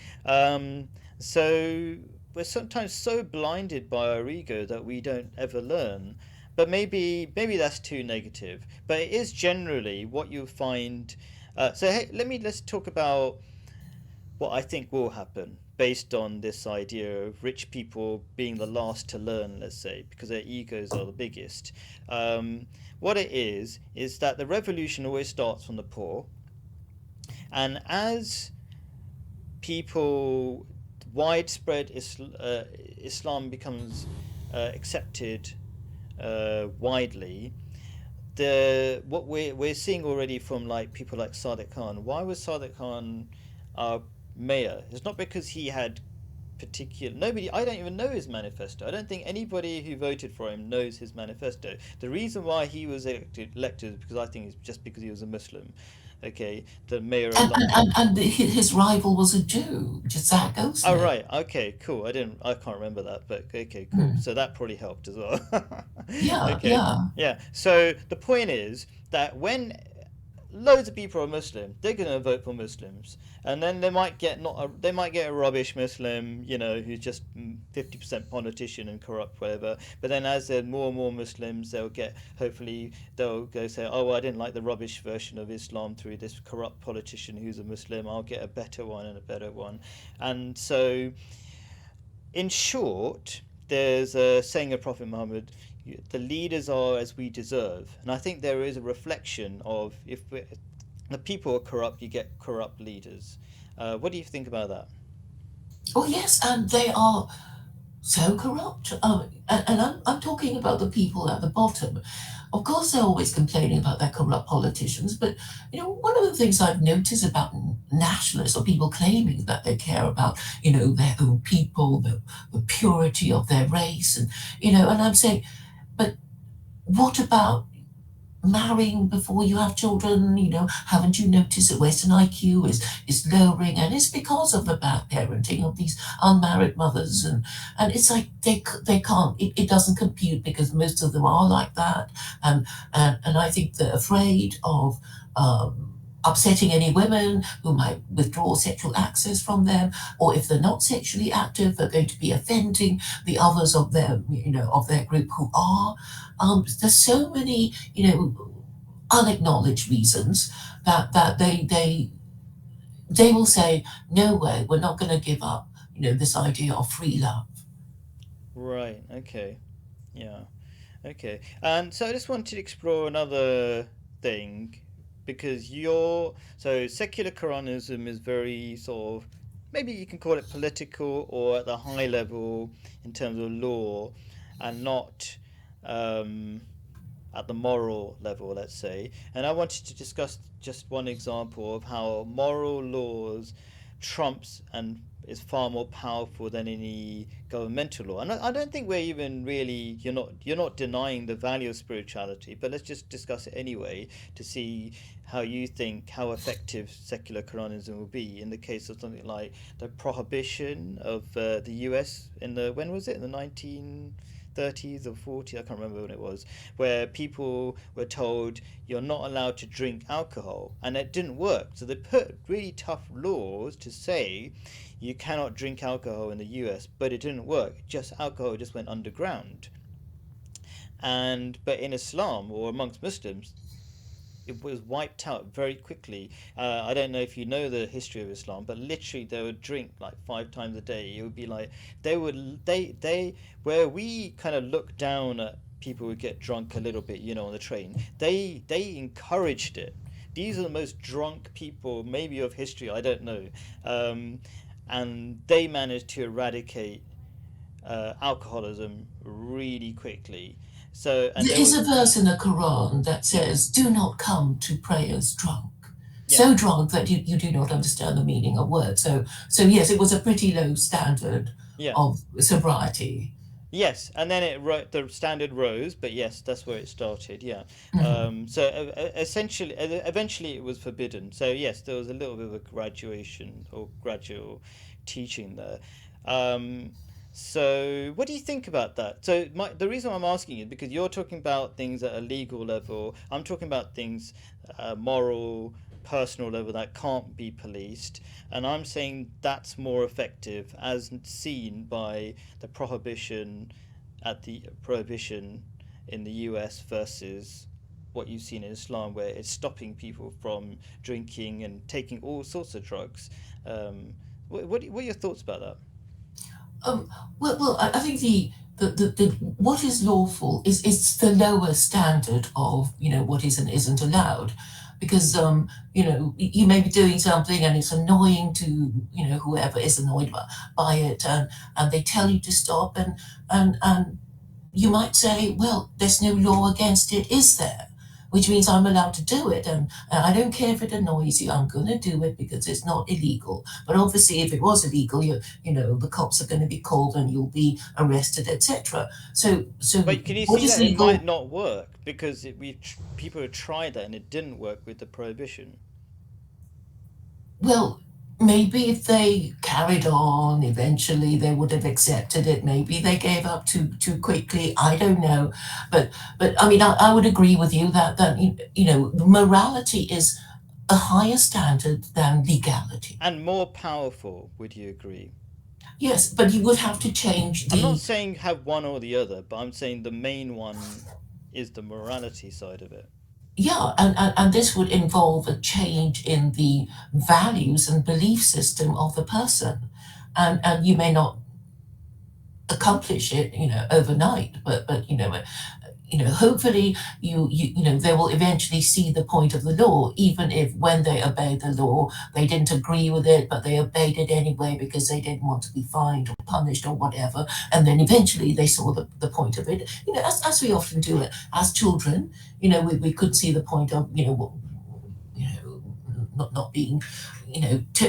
So we're sometimes so blinded by our ego that we don't ever learn. But maybe that's too negative. But it is generally what you find. So hey, let's talk about what I think will happen based on this idea of rich people being the last to learn, let's say, because their egos are the biggest. Um, what it is that the revolution always starts from the poor, and as people, widespread Islam becomes accepted widely, the what we're seeing already from like people like Sadiq Khan. Why was Sadiq Khan our mayor? It's not because he had particular nobody. I don't even know his manifesto. I don't think anybody who voted for him knows his manifesto. The reason why he was elected is because I think it's just because he was a Muslim. Okay, the mayor of And, and, London. and, and his rival was a Jew, Zach Oh Goldsmith. right, okay, cool. I can't remember that, but okay, cool. Mm. So that probably helped as well. Yeah, Okay, yeah. yeah. So the point is that when loads of people are Muslim, they're going to vote for Muslims, and then they might get not a, they might get a rubbish Muslim, who's just 50% politician and corrupt, whatever. But then as there are more and more Muslims, hopefully they'll go say, oh, well, I didn't like the rubbish version of Islam through this corrupt politician who's a Muslim. I'll get a better one and a better one, and so in short, there's a saying of Prophet Muhammad, the leaders are as we deserve. And I think there is a reflection of if the people are corrupt, you get corrupt leaders. What do you think about that? Oh, yes, and they are so corrupt. And I'm talking about the people at the bottom. Of course, they're always complaining about their corrupt politicians, but one of the things I've noticed about nationalists or people claiming that they care about, their own people, the purity of their race, and I'm saying, but what about marrying before you have children? Haven't you noticed that Western IQ is lowering, and it's because of the bad parenting of these unmarried mothers, and it's like they can't, it doesn't compute because most of them are like that, and I think they're afraid of upsetting any women who might withdraw sexual access from them, or if they're not sexually active, they're going to be offending the others of their group who are. There's so many, unacknowledged reasons that they will say, no way, we're not going to give up, this idea of free love. Right. Okay. Yeah. Okay. And so I just wanted to explore another thing because secular Koranism is very sort of, maybe you can call it political or at the high level in terms of law, and not um, at the moral level, let's say. And I wanted to discuss just one example of how moral laws trumps and is far more powerful than any governmental law. And I don't think we're even really you're not denying the value of spirituality, but let's just discuss it anyway to see how you think how effective secular Quranism will be in the case of something like the prohibition of the US in the when was it in the 1930s or 40s, I can't remember when it was, where people were told you're not allowed to drink alcohol, and it didn't work. So they put really tough laws to say you cannot drink alcohol in the US, but it didn't work. Just alcohol just went underground. And but in Islam or amongst Muslims, it was wiped out very quickly. I don't know if you know the history of Islam, but literally they would drink like 5 times a day. It would be like they where we kind of look down at people who get drunk a little bit, on the train. They encouraged it. These are the most drunk people maybe of history. I don't know, um, and they managed to eradicate alcoholism really quickly. So and There there is was a verse in the Quran that yeah says, do not come to prayers drunk. yeah So drunk that you do not understand the meaning of words. So yes, it was a pretty low standard yeah. of sobriety. Yes, and then the standard rose, but yes, that's where it started. Yeah. Mhm. Essentially, eventually, it was forbidden. So yes, there was a little bit of a graduation or gradual teaching there. Um, so what do you think about that? The reason I'm asking is because you're talking about things at a legal level. I'm talking about things moral, personal level that can't be policed, and I'm saying that's more effective as seen by the prohibition in the US versus what you've seen in Islam, where it's stopping people from drinking and taking all sorts of drugs. What are your thoughts about that? Um, well, I think the what is lawful is the lower standard of what is and isn't allowed, because you may be doing something and it's annoying to whoever is annoyed by it, and they tell you to stop, and you might say, well, there's no law against it, is there? Which means I'm allowed to do it, and I don't care if it annoys you. I'm going to do it because it's not illegal. But obviously, if it was illegal, the cops are going to be called and you'll be arrested, etc. So But can you what see is that it might legal? not work because people have tried that and it didn't work with the prohibition? Well, maybe if they carried on, eventually they would have accepted it. Maybe they gave up too quickly. I don't know, but I mean, I would agree with you that morality is a higher standard than legality. And more powerful, would you agree? Yes, but you would have to change I'm not the saying have one or the other, but I'm saying the main one is the morality side of it. yeah, and this would involve a change in the values and belief system of the person, and you may not accomplish it, overnight, but hopefully they will eventually see the point of the law, even if when they obeyed the law they didn't agree with it, but they obeyed it anyway because they didn't want to be fined or punished or whatever, and then eventually they saw the point of it, as we often do it as children. We could see the point of not being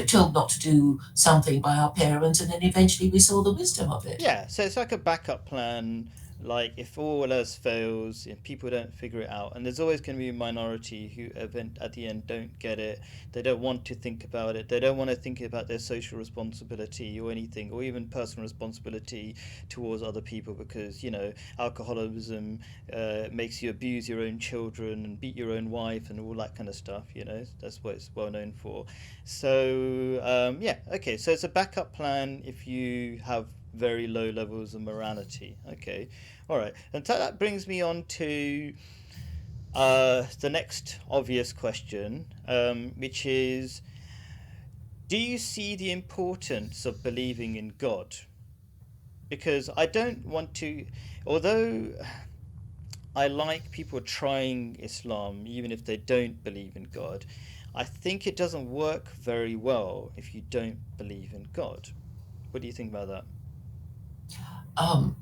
told not to do something by our parents, and then eventually we saw the wisdom of it. Yeah, so it's like a backup plan. Like if all else fails, if people don't figure it out, and there's always going to be a minority who at the end don't get it. They don't want to think about it. They don't want to think about their social responsibility or anything, or even personal responsibility towards other people, because alcoholism makes you abuse your own children and beat your own wife and all that kind of stuff. That's what it's well known for. So yeah, okay. So it's a backup plan if you have very low levels of morality. Okay, all right. And so that brings me on to the next obvious question, which is, do you see the importance of believing in God? Because I don't want to, although I like people trying Islam, even if they don't believe in God. I think it doesn't work very well if you don't believe in God. What do you think about that? um,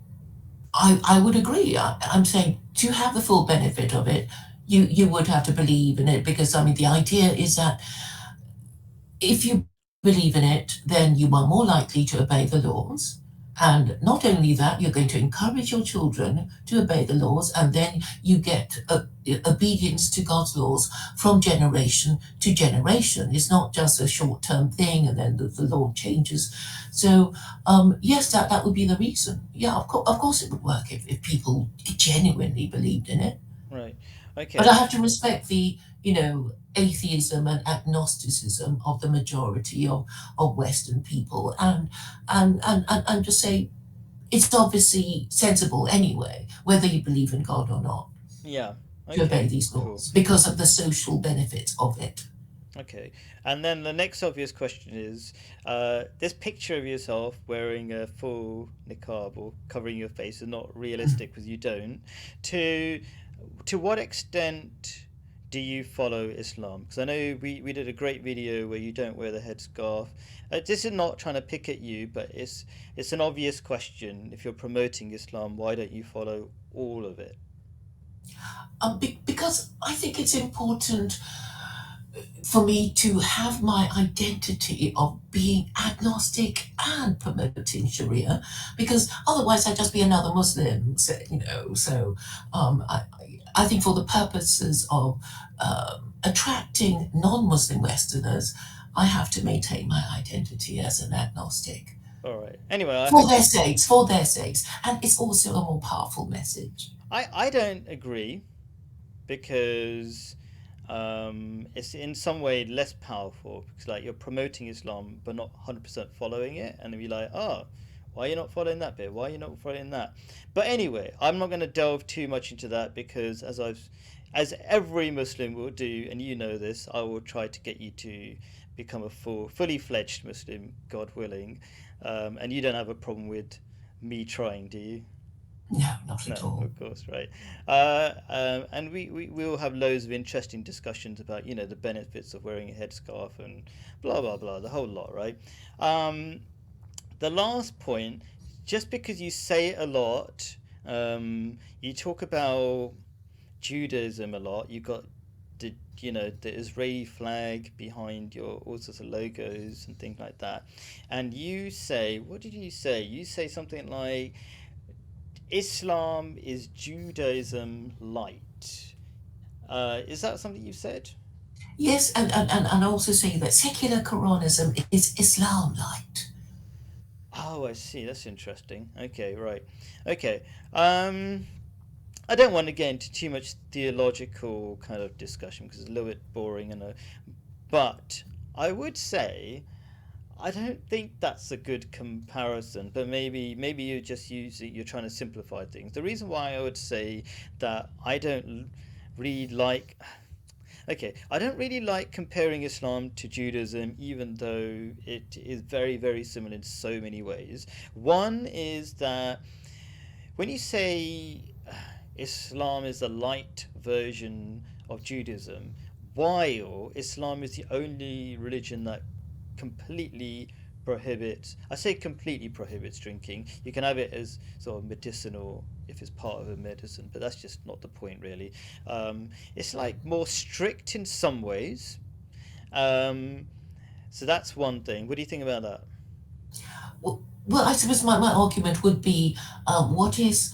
I would agree. I'm saying to have the full benefit of it, you would have to believe in it, because I mean the idea is that if you believe in it, then you are more likely to obey the laws. And not only that, you're going to encourage your children to obey the laws, and then you get obedience to God's laws from generation to generation. It's not just a short term thing and then the law changes. So, yes, that would be the reason. Yeah, of course it would work if people genuinely believed in it. Right. But I Okay. have to respect the, atheism and agnosticism of the majority of Western people, and just say it's obviously sensible anyway, whether you believe in God or not, Yeah. to obey Okay. these Cool. laws because of the social benefits of it. Okay. And then the next obvious question is, this picture of yourself wearing a full niqab or covering your face is not realistic because you don't. To to what extent do you follow Islam? Because I know we did a great video where you don't wear the headscarf. This is not trying to pick at you, but it's an obvious question. If you're promoting Islam, why don't you follow all of it? Because I think it's important for me to have my identity of being agnostic and promoting Sharia, because otherwise I'd just be another Muslim. So I think for the purposes of attracting non-Muslim Westerners, I have to maintain my identity as an agnostic All right. Anyway, for their sakes, and it's also a more powerful message. I don't agree because it's in some way less powerful because like you're promoting Islam but not 100% following it, and then be like, oh, why are you not following that bit? Why are you not following that? But anyway, I'm not going to delve too much into that because as every Muslim will do, and you know this, I will try to get you to become a fully fledged Muslim, God willing, and you don't have a problem with me trying, do you? No, not No, at all. of course, right. And we will have loads of interesting discussions about, the benefits of wearing a headscarf and blah, blah, blah, the whole lot, right? Um, the last point, just because you say it a lot, you talk about Judaism a lot, you got the Israeli flag behind your all sorts of logos and things like that. And you say, what did you say? You say something like, Islam is Judaism light. Is that something you said? Yes, and also say that secular Koranism is Islam light. Oh, I see. That's interesting. Okay, right. Okay. Um, I don't want to get into too much theological kind of discussion because it's a little bit boring, but I would say I don't think that's a good comparison. But maybe you just use it. You're trying to simplify things. The reason why I would say that I don't really like. Okay, I don't really like comparing Islam to Judaism, even though it is very, very similar in so many ways. One is that when you say Islam is a light version of Judaism, while Islam is the only religion that completely prohibits, I say completely prohibits drinking. You can have it as sort of medicinal if it's part of a medicine, but that's just not the point really. It's like more strict in some ways. Um, so that's one thing. What do you think about that? Well, I suppose my argument would be what is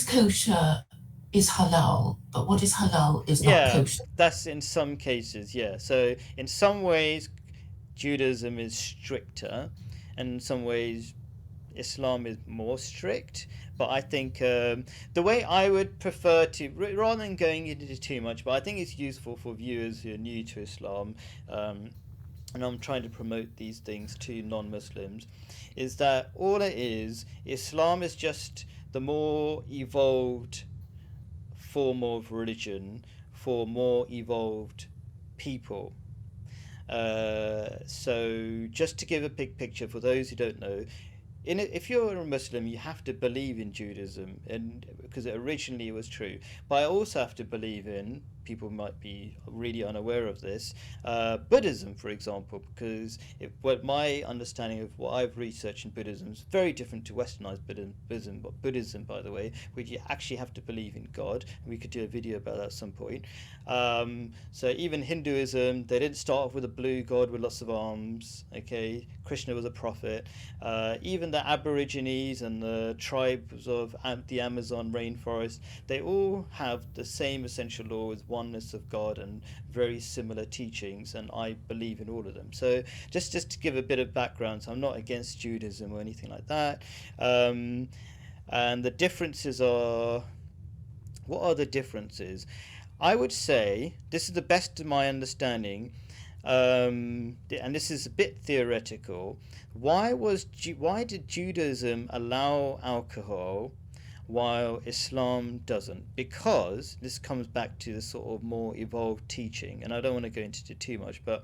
kosher is halal, but what is halal is not Yeah, kosher. that's in some cases, yeah. So in some ways, Judaism is stricter, and in some ways, Islam is more strict. But I think the way I would prefer to, rather than going into too much, but I think it's useful for viewers who are new to Islam, um, and I'm trying to promote these things to non-Muslims, is that all it is, Islam is just the more evolved form of religion for more evolved people. So, just to give a big picture for those who don't know, if you're a Muslim, you have to believe in Judaism, and because originally it was true. But I also have to believe in, people might be really unaware of this, Buddhism, for example, because what my understanding of what I've researched in Buddhism is very different to Westernized Buddhism, by the way, which you actually have to believe in God. And we could do a video about that at some point. So even Hinduism, they didn't start off with a blue god with lots of arms. Okay, Krishna was a prophet. Even the Aborigines and the tribes of the Amazon rainforest, they all have the same essential laws, oneness of God, and very similar teachings, and I believe in all of them. So just to give a bit of background, so I'm not against Judaism or anything like that. And the differences are, what are the differences? I would say this is the best of my understanding, and this is a bit theoretical. Why did Judaism allow alcohol while Islam doesn't? Because this comes back to the sort of more evolved teaching, and I don't want to go into it too much, but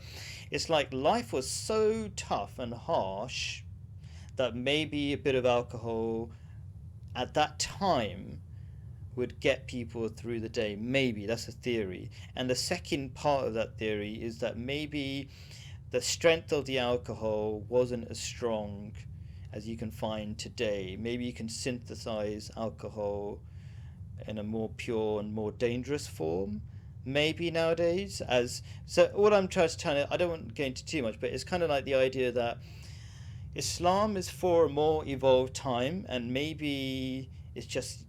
it's like life was so tough and harsh that maybe a bit of alcohol at that time would get people through the day. Maybe that's a theory. And the second part of that theory is that maybe the strength of the alcohol wasn't as strong as you can find today. Maybe you can synthesize alcohol in a more pure and more dangerous form. Maybe nowadays, as so, what I'm trying to, I don't want to get into too much, but it's kind of like the idea that Islam is for a more evolved time, and maybe it's just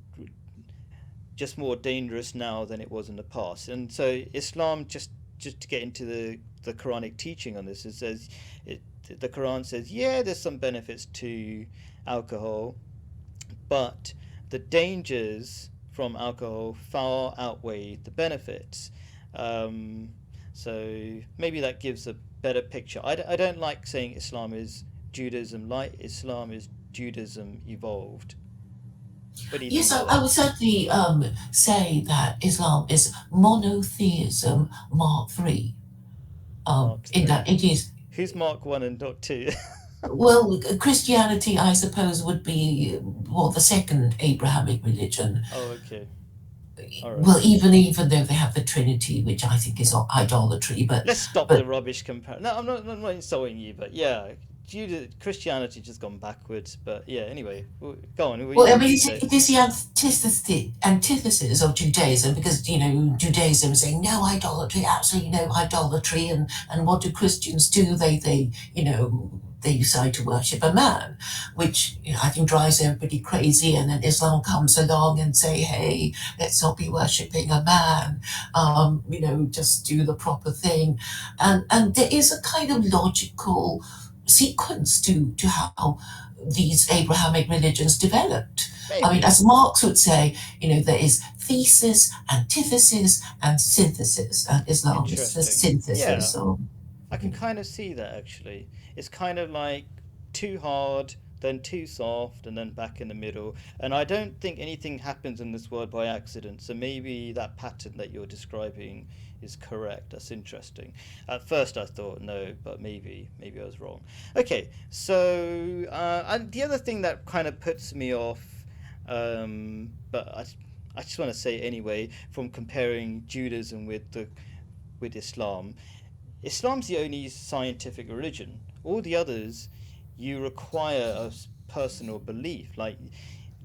more dangerous now than it was in the past. And so Islam, just to get into the Quranic teaching on this, it says the Quran says, yeah, there's some benefits to alcohol, but the dangers from alcohol far outweigh the benefits. So maybe that gives a better picture. I don't like saying Islam is Judaism light. Islam is Judaism evolved. What do you think Yes, about I that? would certainly say that Islam is monotheism Mark III, Mark in that 3. it is. Who's Mark 1 and Mark 2? Well, Christianity, I suppose, would be well the second Abrahamic religion. Oh, okay. All right. Well, even though they have the Trinity, which I think is idolatry, Let's stop but the rubbish comparison. No, I'm not insulting you, but yeah, Christianity just gone backwards. But yeah, anyway, go on. What well, you I wanted mean, to say? it is the antithesis of Judaism, because Judaism saying no idolatry, absolutely no idolatry, and what do Christians do? They they decide to worship a man, which I think drives everybody crazy. And then Islam comes along and say, hey, let's not be worshipping a man, just do the proper thing. And there is a kind of logical sequence to how these Abrahamic religions developed. I mean, Maybe. as Marx would say, there is thesis, antithesis, and synthesis, and Islam is the Interesting. Yeah, synthesis. So, I can kind of see that actually. It's kind of like too hard, then too soft, and then back in the middle. And I don't think anything happens in this world by accident. So maybe that pattern that you're describing is correct. That's interesting. At first I thought no, but maybe I was wrong. Okay, so and the other thing that kind of puts me off, but I just want to say anyway, from comparing Judaism with Islam, Islam's the only scientific religion. All the others, you require a personal belief. Like,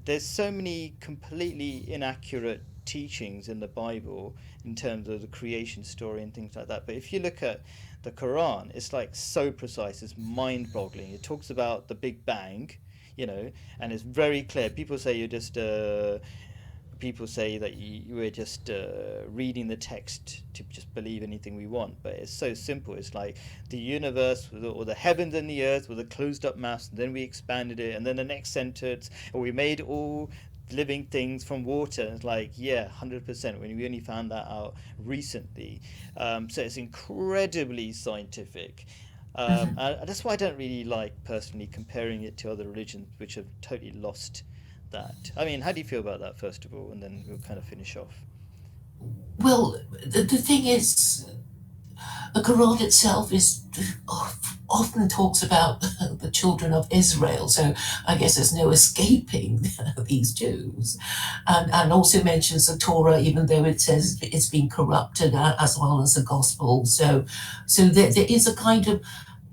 there's so many completely inaccurate teachings in the Bible in terms of the creation story and things like that. But if you look at the Quran, it's like so precise, it's mind-boggling. It talks about the Big Bang, and it's very clear. People say that we're just reading the text to just believe anything we want, but it's so simple. It's like the universe or the heavens and the earth with a closed up mass, and then we expanded it, and then the next sentence, or we made all living things from water. And it's like, yeah, 100%, when we only found that out recently. So it's incredibly scientific. And that's why I don't really like personally comparing it to other religions which have totally lost that. I mean, how do you feel about that, first of all, and then we'll kind of finish off. well, the thing is, the Quran itself is often talks about the children of Israel, so I guess there's no escaping these Jews, and also mentions the Torah, even though it says it's been corrupted as well as the Gospel. So there is a kind of,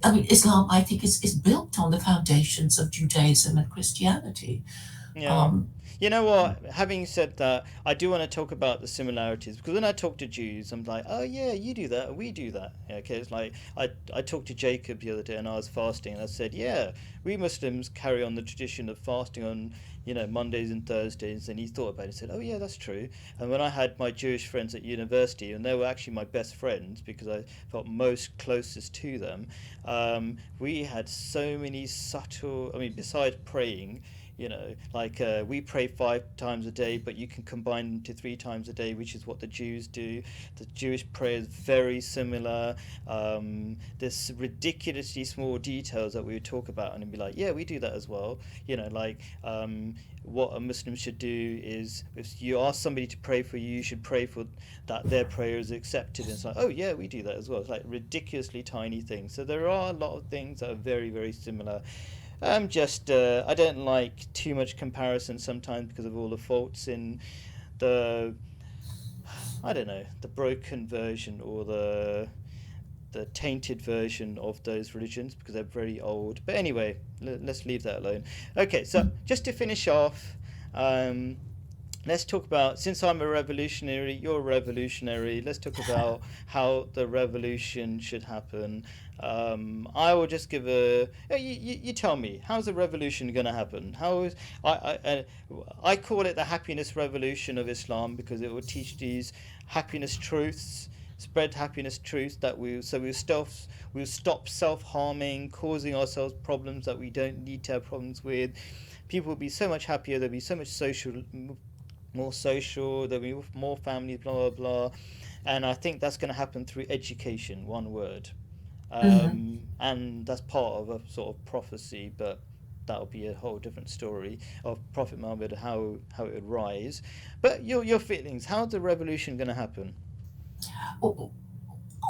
I mean, Islam, I think, is built on the foundations of Judaism and Christianity. Yeah. Um, You know what? Having said that, I do want to talk about the similarities because when I talk to Jews, I'm like, oh yeah, you do that, and we do that. Yeah, okay, it's like I talked to Jacob the other day, and I was fasting, and I said, yeah, we Muslims carry on the tradition of fasting on Mondays and Thursdays, and he thought about it and said, oh yeah, that's true. And when I had my Jewish friends at university, and they were actually my best friends because I felt most closest to them, we had so many subtle. I mean, besides praying. Like we pray 5 times a day, but you can combine them to 3 times a day, which is what the Jews do. The Jewish prayer is very similar. There's ridiculously small details that we would talk about and be like, yeah, we do that as well. Like what a Muslim should do is if you ask somebody to pray for you, you should pray for that their prayer is accepted. And it's like, oh yeah, we do that as well. It's like ridiculously tiny things. So there are a lot of things that are very, very similar. I don't like too much comparison sometimes because of all the faults in the, I don't know, the broken version or the tainted version of those religions because they're very old. But anyway, let's leave that alone. Okay, so just to finish off, um, let's talk about, since I'm a revolutionary, you're a revolutionary, let's talk about how the revolution should happen. I will just give you tell me, how's the revolution going to happen? How is, I call it the happiness revolution of Islam because it will teach these happiness truths, spread happiness truths that we'll stop self-harming, causing ourselves problems that we don't need to have problems with. People will be so much happier, there'll be so much more social, there'll be more families, blah, blah, blah. And I think that's going to happen through education, one word. mhm. And that's part of a sort of prophecy, but that'll be a whole different story of Prophet Muhammad, how it would rise. But your feelings, how's the revolution going to happen? Well,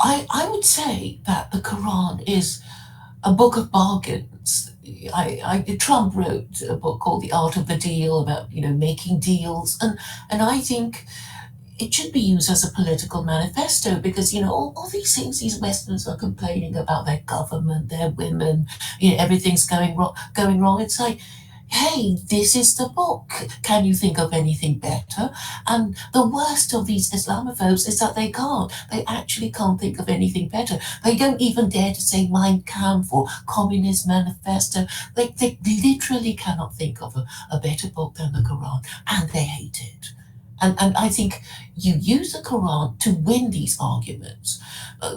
I would say that the Quran is a book of bargains. Trump wrote a book called The Art of the Deal about making deals, and I think it should be used as a political manifesto because all these things these Westerners are complaining about their government, their women, everything's going wrong. It's like hey, this is the book. Can you think of anything better? And the worst of these Islamophobes is that they can't. They actually can't think of anything better. They don't even dare to say Mein Kampf or Communist Manifesto. They literally cannot think of a better book than the Quran, and they hate it. And I think you use the Quran to win these arguments.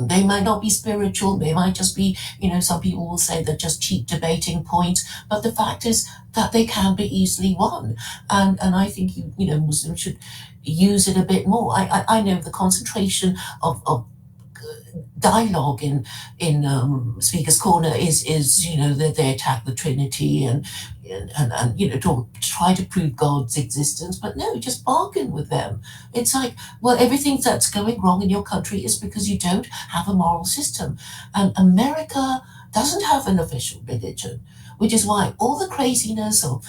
They might not be spiritual, they might just be, some people will say they're just cheap debating points, but the fact is that they can be easily won. And I think, Muslims should use it a bit more. I know the concentration of dialogue in Speaker's Corner is that they attack the Trinity and to try to prove God's existence, but no, just bargain with them. It's like, well, everything that's going wrong in your country is because you don't have a moral system, and America doesn't have an official religion, which is why all the craziness of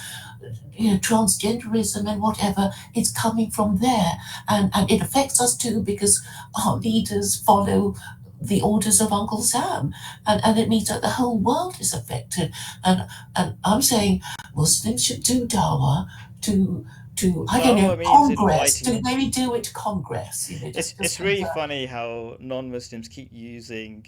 transgenderism and whatever, it's coming from there, and it affects us too because our leaders follow the orders of Uncle Sam, and it means that the whole world is affected. And I'm saying Muslims should do dawah to I don't know, Dawah means Congress, inviting. to maybe do it to Congress, just It's really convert. funny how non-Muslims keep using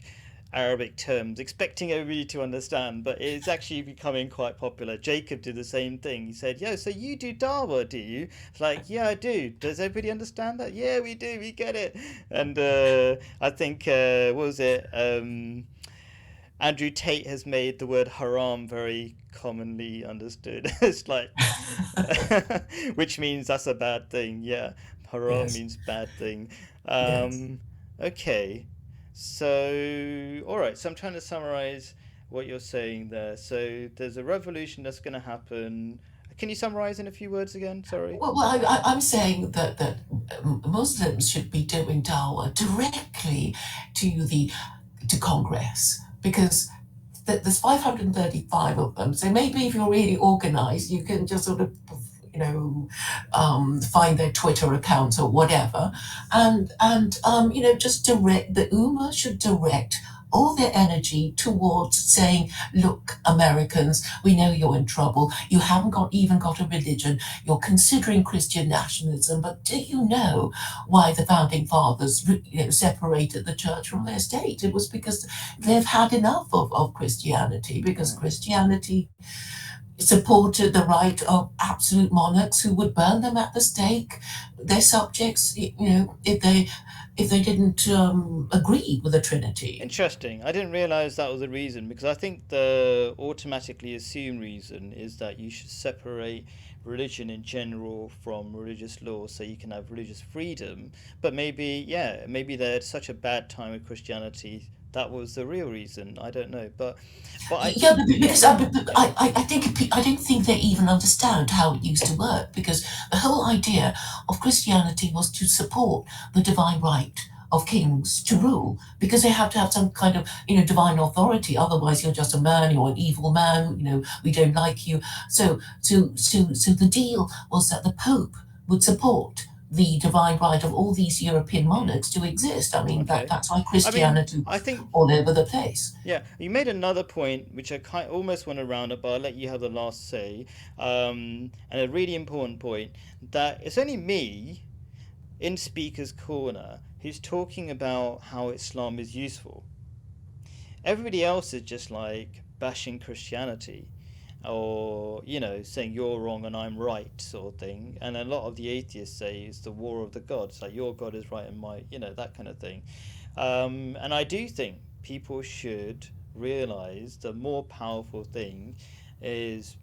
Arabic terms, expecting everybody to understand, but it's actually becoming quite popular. Jacob did the same thing. He said, "Yo, so you do Dawah, do you?" It's like, "Yeah, I do." Does everybody understand that? Yeah, we do. We get it. And I think what was it? Andrew Tate has made the word haram very commonly understood. It's like, which means that's a bad thing. Yeah, haram Yes, means bad thing. yes. Um, okay, so all right. So I'm trying to summarize what you're saying there. So there's a revolution that's going to happen. Can you summarize in a few words again? Sorry. I'm saying that Muslims should be doing dawah directly to the to Congress because there's 535 of them. So maybe if you're really organized, you can just sort of, find their Twitter accounts or whatever, and just direct the Ummah should direct all their energy towards saying, look, Americans, we know you're in trouble. You haven't even got a religion. You're considering Christian nationalism, but do you know why the founding fathers separated the church from their state? It was because they've had enough of Christianity, because Right. Christianity supported the right of absolute monarchs who would burn them at the stake, their subjects, if they didn't agree with the Trinity. Interesting. I didn't realize that was the reason because I think the automatically assumed reason is that you should separate religion in general from religious law so you can have religious freedom. But maybe, yeah, maybe they had such a bad time with Christianity. That was the real reason. I don't know. But I Yeah, think, yeah, because yeah. I think I don't think they even understand how it used to work. Because the whole idea of Christianity was to support the divine right of kings to rule, because they have to have some kind of divine authority. Otherwise, you're just a man. You're an evil man. We don't like you. So the deal was that the Pope would support the divine right of all these European Hmm, monarchs to exist. I mean, okay. that's why I mean, Christianity I was think all over the place. yeah, you made another point which I almost want to round up, but I'll let you have the last say. And a really important point that it's only me in Speaker's Corner who's talking about how Islam is useful. Everybody else is just like bashing Christianity or, saying you're wrong and I'm right sort of thing. And a lot of the atheists say it's the war of the gods, like your God is right and my, that kind of thing. And I do think people should realize the more powerful thing is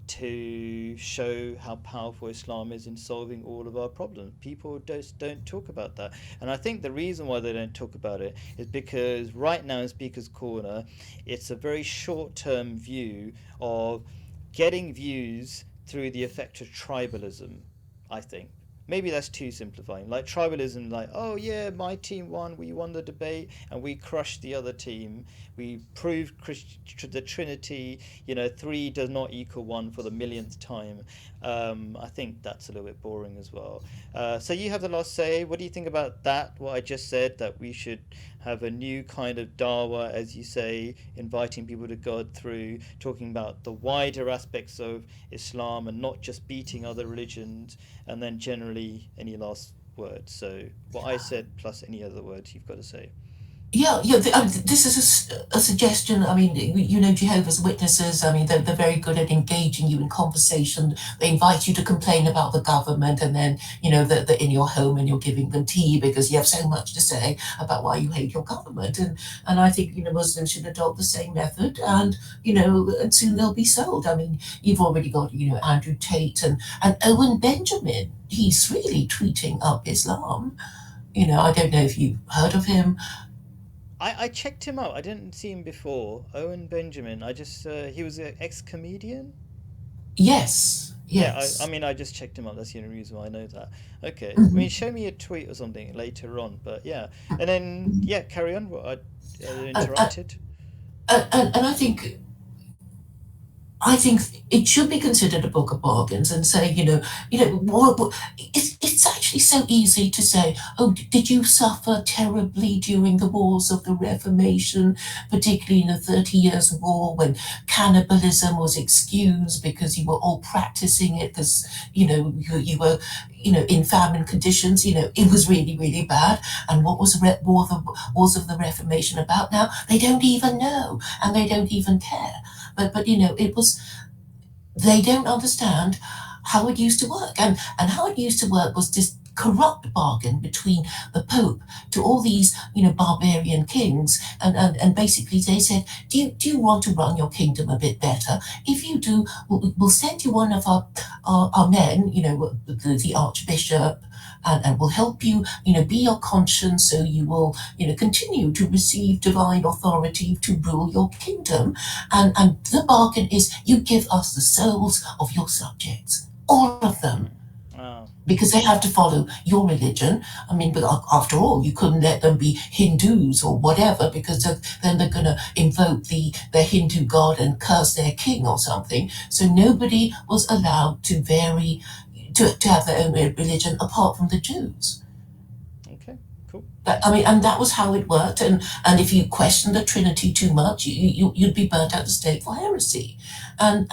to show how powerful Islam is in solving all of our problems. People just don't talk about that. And I think the reason why they don't talk about it is because right now in Speaker's Corner, it's a very short term view of getting views through the effect of tribalism, I think. maybe that's too simplifying. Like tribalism, like, oh yeah, my team won, we won the debate, and we crushed the other team. We proved the Trinity, three does not equal one for the millionth time. I think that's a little bit boring as well. So you have the last say. What do you think about that? What I just said, that we should have a new kind of dawa, as you say, inviting people to God through talking about the wider aspects of Islam and not just beating other religions, and then generally any last words. So what I said plus any other words you've got to say. Yeah, yeah. This is a suggestion. I mean, Jehovah's Witnesses. I mean, they're very good at engaging you in conversation. They invite you to complain about the government, and then that in your home, and you're giving them tea because you have so much to say about why you hate your government. And I think Muslims should adopt the same method, and and soon they'll be sold. I mean, you've already got Andrew Tate and Owen Benjamin. He's really tweeting up Islam. I don't know if you've heard of him. I checked him out. I didn't see him before. Owen Benjamin. I just he was an ex-comedian. Yes, Yeah, I yes. mean, I just checked him out. That's the only reason why I know that. Okay. I mean, Mhm. show me a tweet or something later on. But yeah, and then yeah, carry on. What I And, and, interrupted. and I think it should be considered a book of bargains, and say, it's actually so easy to say, oh, did you suffer terribly during the wars of the Reformation, particularly in the 30 Years' War, when cannibalism was excused because you were all practicing it because, you were, in famine conditions, it was really, really bad. And what was the wars of the Reformation about now? They don't even know, and they don't even care. But it was, they don't understand how it used to work. And how it used to work was this corrupt bargain between the Pope to all these, barbarian kings. And basically they said, do you want to run your kingdom a bit better? If you do, we'll send you one of our men, the Archbishop, and will help you, be your conscience, so you will, continue to receive divine authority to rule your kingdom. And the bargain is you give us the souls of your subjects, all of them, Mm. Oh, because they have to follow your religion. I mean, but after all, you couldn't let them be Hindus or whatever, because then they're going to invoke their Hindu god and curse their king or something. So nobody was allowed to vary, to have their own religion apart from the Jews. okay, cool. I mean, and that was how it worked. And if you question the Trinity too much, you'd be burnt at the stake for heresy. And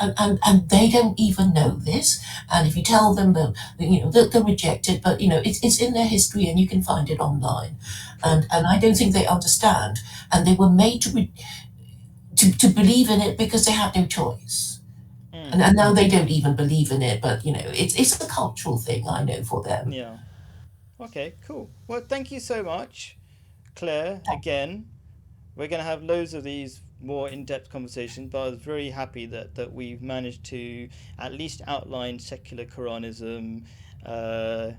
they don't even know this. And if you tell them that, they'll reject it. But it's in their history, and you can find it online. Cool. And I don't think they understand. And they were made to believe in it because they had no choice. Mm. And now they don't even believe in it. But it's a cultural thing, I know, for them. Yeah. Okay, cool. Well, thank you so much, Claire. Again, we're going to have loads of these more in-depth conversations, but I was very happy that we've managed to at least outline secular Koranism,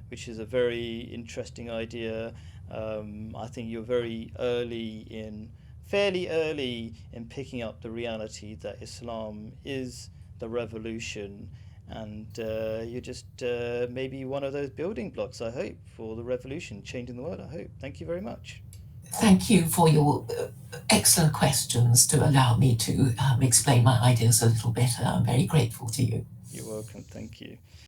which is a very interesting idea. I think you're fairly early in picking up the reality that Islam is the revolution, and you're just maybe one of those building blocks, I hope, for the revolution, changing the world, I hope. Thank you very much. Thank you for your excellent questions to allow me to explain my ideas a little better. I'm very grateful to you. You're welcome. Thank you.